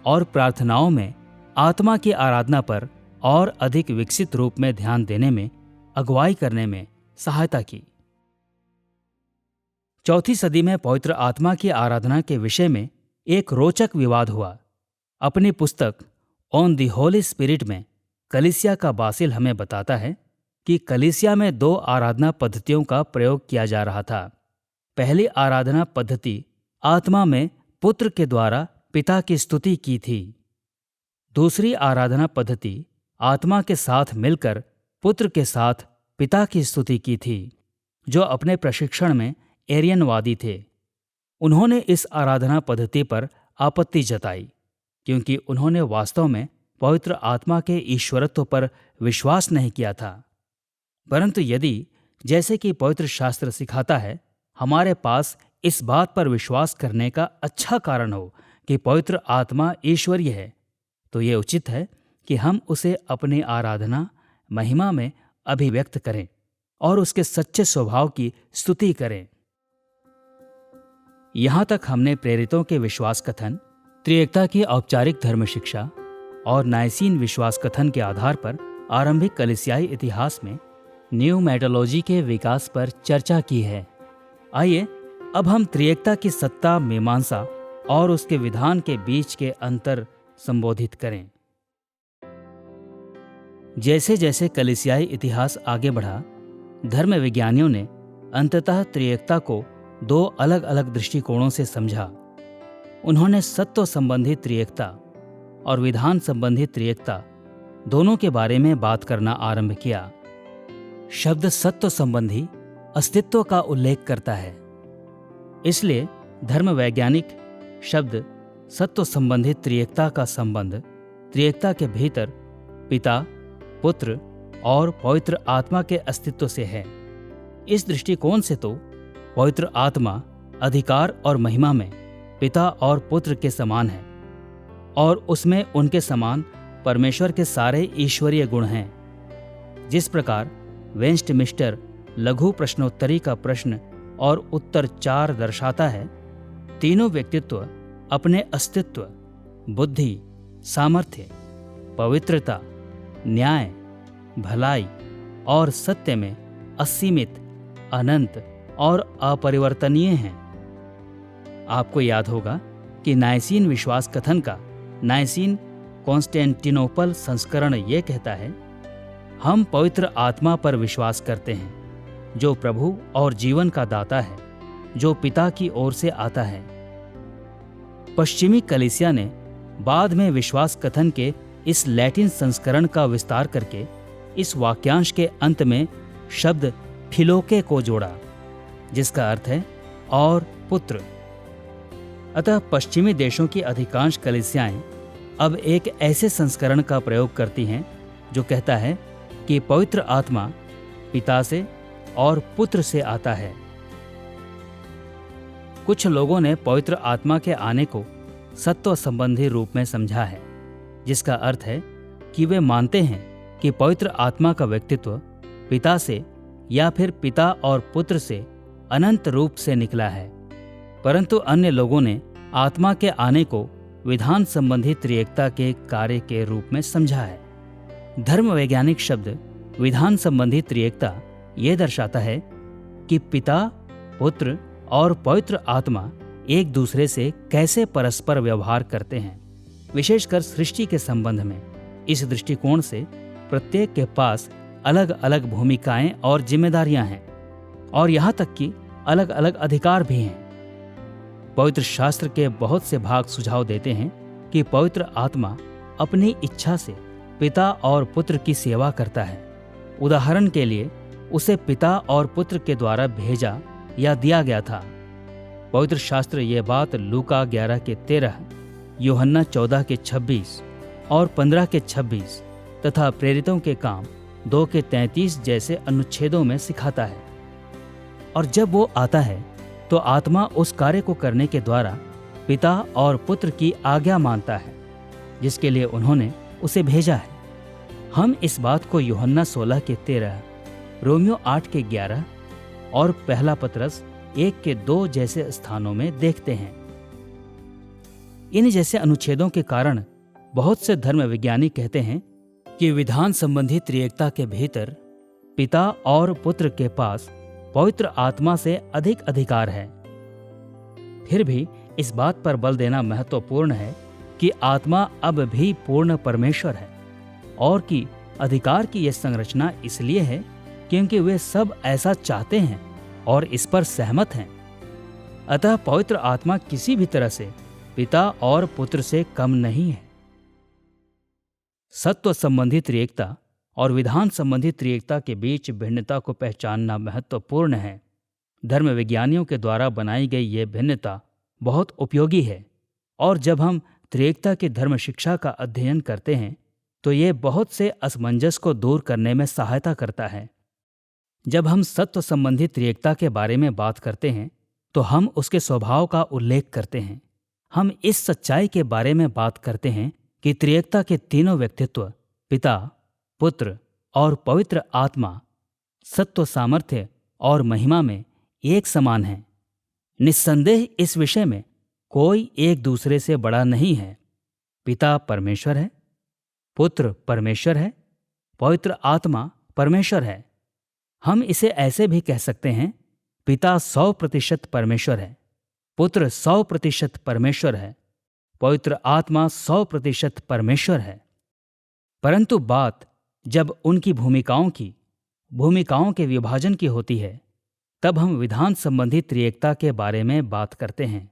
और प्रार्थनाओं में आत्मा की आराधना पर और अधिक विकसित रूप में ध्यान देने में अगुवाई करने में सहायता की। चौथी सदी में पवित्र आत्मा की आराधना के विषय में एक रोचक विवाद हुआ। अपनी पुस्तक ऑन द होली स्पिरिट में कलीसिया का बासिल हमें बताता है कि कलीसिया में दो आराधना पद्धतियों का प्रयोग किया जा रहा था। पहली आराधना पद्धति आत्मा में पुत्र के द्वारा पिता की स्तुति की थी। दूसरी आराधना पद्धति आत्मा के साथ मिलकर पुत्र के साथ पिता की स्तुति की थी, जो अपने प्रशिक्षण में एरियनवादी थे। उन्होंने इस आराधना पद्धति पर आपत्ति जताई क्योंकि उन्होंने वास्तव में पवित्र आत्मा के ईश्वरत्व पर विश्वास नहीं किया था। परंतु यदि, जैसे कि पवित्र शास्त्र सिखाता है, हमारे पास इस बात पर विश्वास करने का अच्छा कारण हो कि पवित्र आत्मा ईश्वरीय है, तो ये उचित है कि हम उसे अपनी आराधना महिमा में अभिव्यक्त करें और उसके सच्चे स्वभाव की स्तुति करें। यहाँ तक हमने प्रेरितों के विश्वास कथन, त्रिएकता की औपचारिक धर्म शिक्षा और नाइसीन विश्वास कथन के आधार पर आरंभिक कलीसियाई इतिहास में न्यूमैटोलॉजी के विकास पर चर्चा की है। आइए अब हम त्रिएकता की सत्ता मीमांसा और उसके विधान के बीच के अंतर संबोधित करें। जैसे जैसे कलीसियाई इतिहास आगे बढ़ा, धर्म विज्ञानियों ने अंततः त्रिएकता को दो अलग अलग दृष्टिकोणों से समझा। उन्होंने सत्व संबंधी त्रिएकता और विधान संबंधी त्रिएकता दोनों के बारे में बात करना आरंभ किया। शब्द सत्व संबंधी अस्तित्व का उल्लेख करता है, इसलिए धर्म वैज्ञानिक शब्द सत्व संबंधी त्रिएकता का संबंध त्रिएकता के भीतर पिता, पुत्र और पवित्र आत्मा के अस्तित्व से है। इस दृष्टिकोण से तो पवित्र आत्मा अधिकार और महिमा में पिता और पुत्र के समान है और उसमें उनके समान परमेश्वर के सारे ईश्वरीय गुण हैं। जिस प्रकार वेस्टमिंस्टर लघु प्रश्नोत्तरी का प्रश्न और उत्तर 4 दर्शाता है, तीनों व्यक्तित्व अपने अस्तित्व, बुद्धि, सामर्थ्य, पवित्रता, न्याय, भलाई और सत्य में असीमित, अनंत और अपरिवर्तनीय हैं। आपको याद होगा कि नाइसीन विश्वास कथन का नाइसीन कॉन्स्टेंटिनोपल संस्करण ये कहता है, हम पवित्र आत्मा पर विश्वास करते हैं, जो प्रभु और जीवन का दाता है, जो पिता की ओर से आता है। पश्चिमी कलीसिया ने बाद में विश्वास कथन के इस लैटिन संस्करण का विस्तार करके इस वाक्यांश के अंत में शब्द फिलोके को जोड़ा, जिसका अर्थ है और पुत्र। अतः पश्चिमी देशों की अधिकांश कलीसियाएं अब एक ऐसे संस्करण का प्रयोग करती हैं जो कहता है कि पवित्र आत्मा पिता से और पुत्र से आता है। कुछ लोगों ने पवित्र आत्मा के आने को सत्व संबंधी रूप में समझा है, जिसका अर्थ है कि वे मानते हैं कि पवित्र आत्मा का व्यक्तित्व पिता से या फिर पिता और पुत्र से अनंत रूप से निकला है। परंतु अन्य लोगों ने आत्मा के आने को विधान संबंधी त्रिएकता के कार्य के रूप में समझा है। धर्म वैज्ञानिक शब्द विधान संबंधी त्रिएकता ये दर्शाता है कि पिता, पुत्र और पवित्र आत्मा एक दूसरे से कैसे परस्पर व्यवहार करते हैं, विशेषकर सृष्टि के संबंध में। इस दृष्टिकोण से प्रत्येक के पास अलग अलग भूमिकाएं और जिम्मेदारियां हैं और यहाँ तक कि अलग अलग अधिकार भी हैं। पवित्र शास्त्र के बहुत से भाग सुझाव देते हैं कि पवित्र आत्मा अपनी इच्छा से पिता और पुत्र की सेवा करता है। उदाहरण के लिए उसे पिता और पुत्र के द्वारा भेजा या दिया गया था। पवित्र शास्त्र ये बात लूका 11 के 13, यूहन्ना 14 के 26 और 15 के 26 तथा प्रेरितों के काम 2 के 33 जैसे अनुच्छेदों में सिखाता है। और जब वो आता है तो आत्मा उस कार्य को करने के द्वारा पिता और पुत्र की आज्ञा मानता है जिसके लिए उन्होंने उसे भेजा है। हम इस बात को यूहन्ना 16 के 13, रोमियो 8 के 11 और पहला पतरस 1 के 2 जैसे स्थानों में देखते हैं। इन जैसे अनुच्छेदों के कारण बहुत से धर्म विज्ञानी कहते हैं कि विधान संबंधी त्रिएकता के भीतर पिता और पुत्र के पास पवित्र आत्मा से अधिक अधिकार है। फिर भी इस बात पर बल देना महत्वपूर्ण है कि आत्मा अब भी पूर्ण परमेश्वर है और कि अधिकार की यह संरचना इसलिए है क्योंकि वे सब ऐसा चाहते हैं और इस पर सहमत हैं। अतः पवित्र आत्मा किसी भी तरह से पिता और पुत्र से कम नहीं है। सत्व संबंधी त्रिएकता और विधान संबंधी त्रिएकता के बीच भिन्नता को पहचानना महत्वपूर्ण है। धर्म विज्ञानियों के द्वारा बनाई गई ये भिन्नता बहुत उपयोगी है और जब हम त्रिएकता की धर्म शिक्षा का अध्ययन करते हैं तो ये बहुत से असमंजस को दूर करने में सहायता करता है। जब हम सत्व संबंधी त्रिएकता के बारे में बात करते हैं तो हम उसके स्वभाव का उल्लेख करते हैं। हम इस सच्चाई के बारे में बात करते हैं कि त्रिएकता के तीनों व्यक्तित्व पिता, पुत्र और पवित्र आत्मा सत्व, सामर्थ्य और महिमा में एक समान हैं। निस्संदेह इस विषय में कोई एक दूसरे से बड़ा नहीं है। पिता परमेश्वर है, पुत्र परमेश्वर है, पवित्र आत्मा परमेश्वर है। हम इसे ऐसे भी कह सकते हैं, पिता 100% परमेश्वर है, पुत्र 100% परमेश्वर है, पवित्र आत्मा 100% परमेश्वर है। परंतु बात जब उनकी भूमिकाओं के विभाजन की होती है तब हम विधान संबंधी त्रिएकता के बारे में बात करते हैं।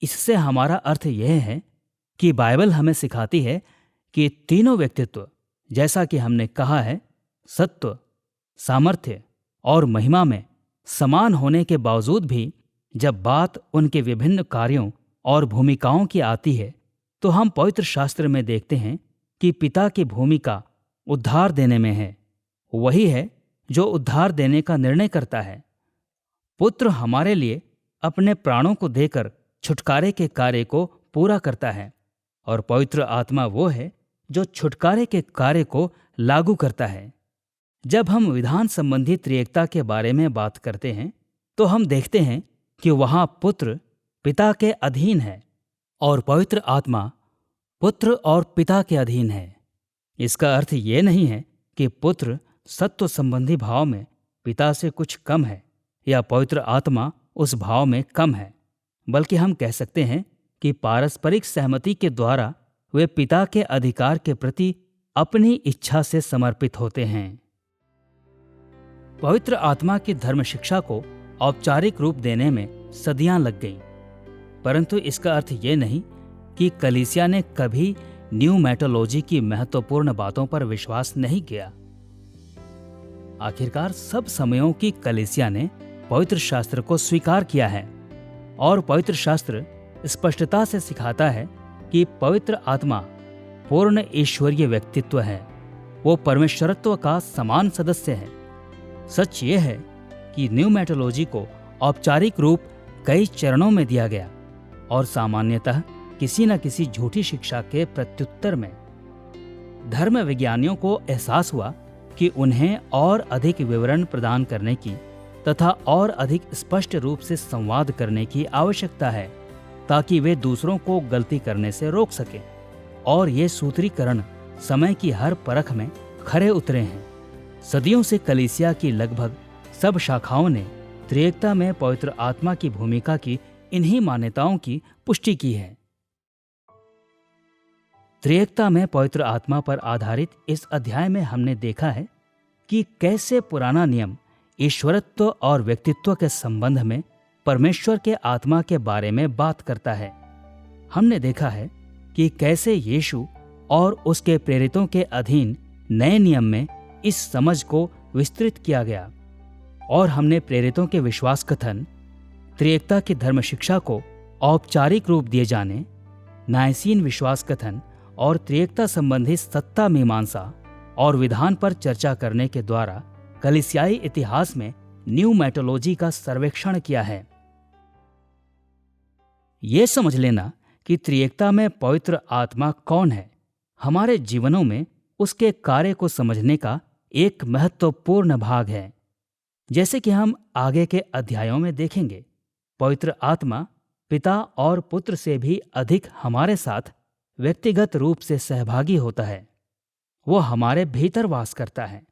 इससे हमारा अर्थ यह है कि बाइबल हमें सिखाती है कि तीनों व्यक्तित्व, जैसा कि हमने कहा है, सत्व, सामर्थ्य और महिमा में समान होने के बावजूद भी जब बात उनके विभिन्न कार्यों और भूमिकाओं की आती है तो हम पवित्र शास्त्र में देखते हैं कि पिता की भूमिका उद्धार देने में है। वही है जो उद्धार देने का निर्णय करता है। पुत्र हमारे लिए अपने प्राणों को देकर छुटकारे के कार्य को पूरा करता है और पवित्र आत्मा वो है जो छुटकारे के कार्य को लागू करता है। जब हम विधान संबंधी त्रिएकता के बारे में बात करते हैं तो हम देखते हैं कि वहां पुत्र पिता के अधीन है और पवित्र आत्मा पुत्र और पिता के अधीन है। इसका अर्थ ये नहीं है कि पुत्र सत्व संबंधी भाव में पिता से कुछ कम है या पवित्र आत्मा उस भाव में कम है, बल्कि हम कह सकते हैं कि पारस्परिक सहमति के द्वारा वे पिता के अधिकार के प्रति अपनी इच्छा से समर्पित होते हैं। पवित्र आत्मा की धर्म शिक्षा को औपचारिक रूप देने में सदियां लग गईं, परंतु इसका अर्थ ये नहीं कि कलीसिया ने कभी न्यूमैटोलॉजी की महत्वपूर्ण बातों पर विश्वास नहीं किया। आखिरकार सब समयों की कलीसिया ने पवित्र शास्त्र को स्वीकार किया है और पवित्र शास्त्र स्पष्टता से सिखाता है कि पवित्र आत्मा पूर्ण ईश्वरीय व्यक्तित्व है। वो परमेश्वरत्व का समान सदस्य है। सच ये है कि न्यूमैटोलॉजी को औपचारिक रूप कई चरणों में दिया गया और सामान्यतः किसी न किसी झूठी शिक्षा के प्रत्युत्तर में धर्म विज्ञानियों को एहसास हुआ कि उन्हें और अधिक विवरण प्रदान करने की तथा और अधिक स्पष्ट रूप से संवाद करने की आवश्यकता है ताकि वे दूसरों को गलती करने से रोक सकें। और ये सूत्रीकरण समय की हर परख में खरे उतरे हैं। सदियों से कलीसिया की लगभग सब शाखाओं ने त्रिएकता में पवित्र आत्मा की भूमिका की इन्हीं मान्यताओं की पुष्टि की है। त्रिएकता में पवित्र आत्मा पर आधारित इस अध्याय में हमने देखा है कि कैसे पुराना नियम ईश्वरत्व और व्यक्तित्व के संबंध में परमेश्वर के आत्मा के बारे में बात करता है। हमने देखा है कि कैसे यीशु और उसके प्रेरितों के अधीन नए नियम में इस समझ को विस्तृत किया गया और हमने प्रेरितों के विश्वास कथन, त्रिएकता की धर्म शिक्षा को औपचारिक रूप दिए जाने, नाइसीन विश्वास कथन और त्रिएकता संबंधी सत्ता मीमांसा और विधान पर चर्चा करने के द्वारा कलीसियाई इतिहास में न्यूमैटोलॉजी का सर्वेक्षण किया है। ये समझ लेना कि त्रिएकता में पवित्र आत्मा कौन है हमारे जीवनों में उसके कार्य को समझने का एक महत्वपूर्ण भाग है। जैसे कि हम आगे के अध्यायों में देखेंगे, पवित्र आत्मा पिता और पुत्र से भी अधिक हमारे साथ व्यक्तिगत रूप से सहभागी होता है। वो हमारे भीतर वास करता है।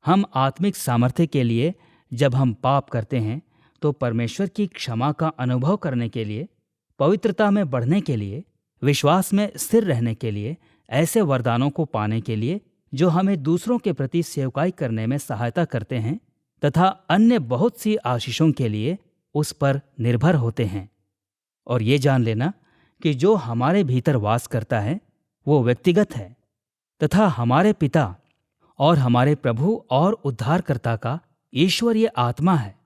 हम आत्मिक सामर्थ्य के लिए जब हम पाप करते हैं तो परमेश्वर की क्षमा का अनुभव करने के लिए, पवित्रता में बढ़ने के लिए, विश्वास में स्थिर रहने के लिए, ऐसे वरदानों को पाने के लिए जो हमें दूसरों के प्रति सेवकाई करने में सहायता करते हैं तथा अन्य बहुत सी आशीषों के लिए उस पर निर्भर होते हैं। और ये जान लेना कि जो हमारे भीतर वास करता है वो व्यक्तिगत है तथा हमारे पिता और हमारे प्रभु और उद्धारकर्ता का ईश्वरीय आत्मा है।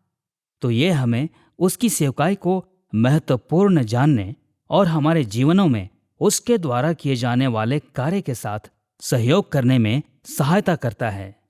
तो ये हमें उसकी सेवकाई को महत्वपूर्ण जानने और हमारे जीवनों में उसके द्वारा किए जाने वाले कार्य के साथ सहयोग करने में सहायता करता है।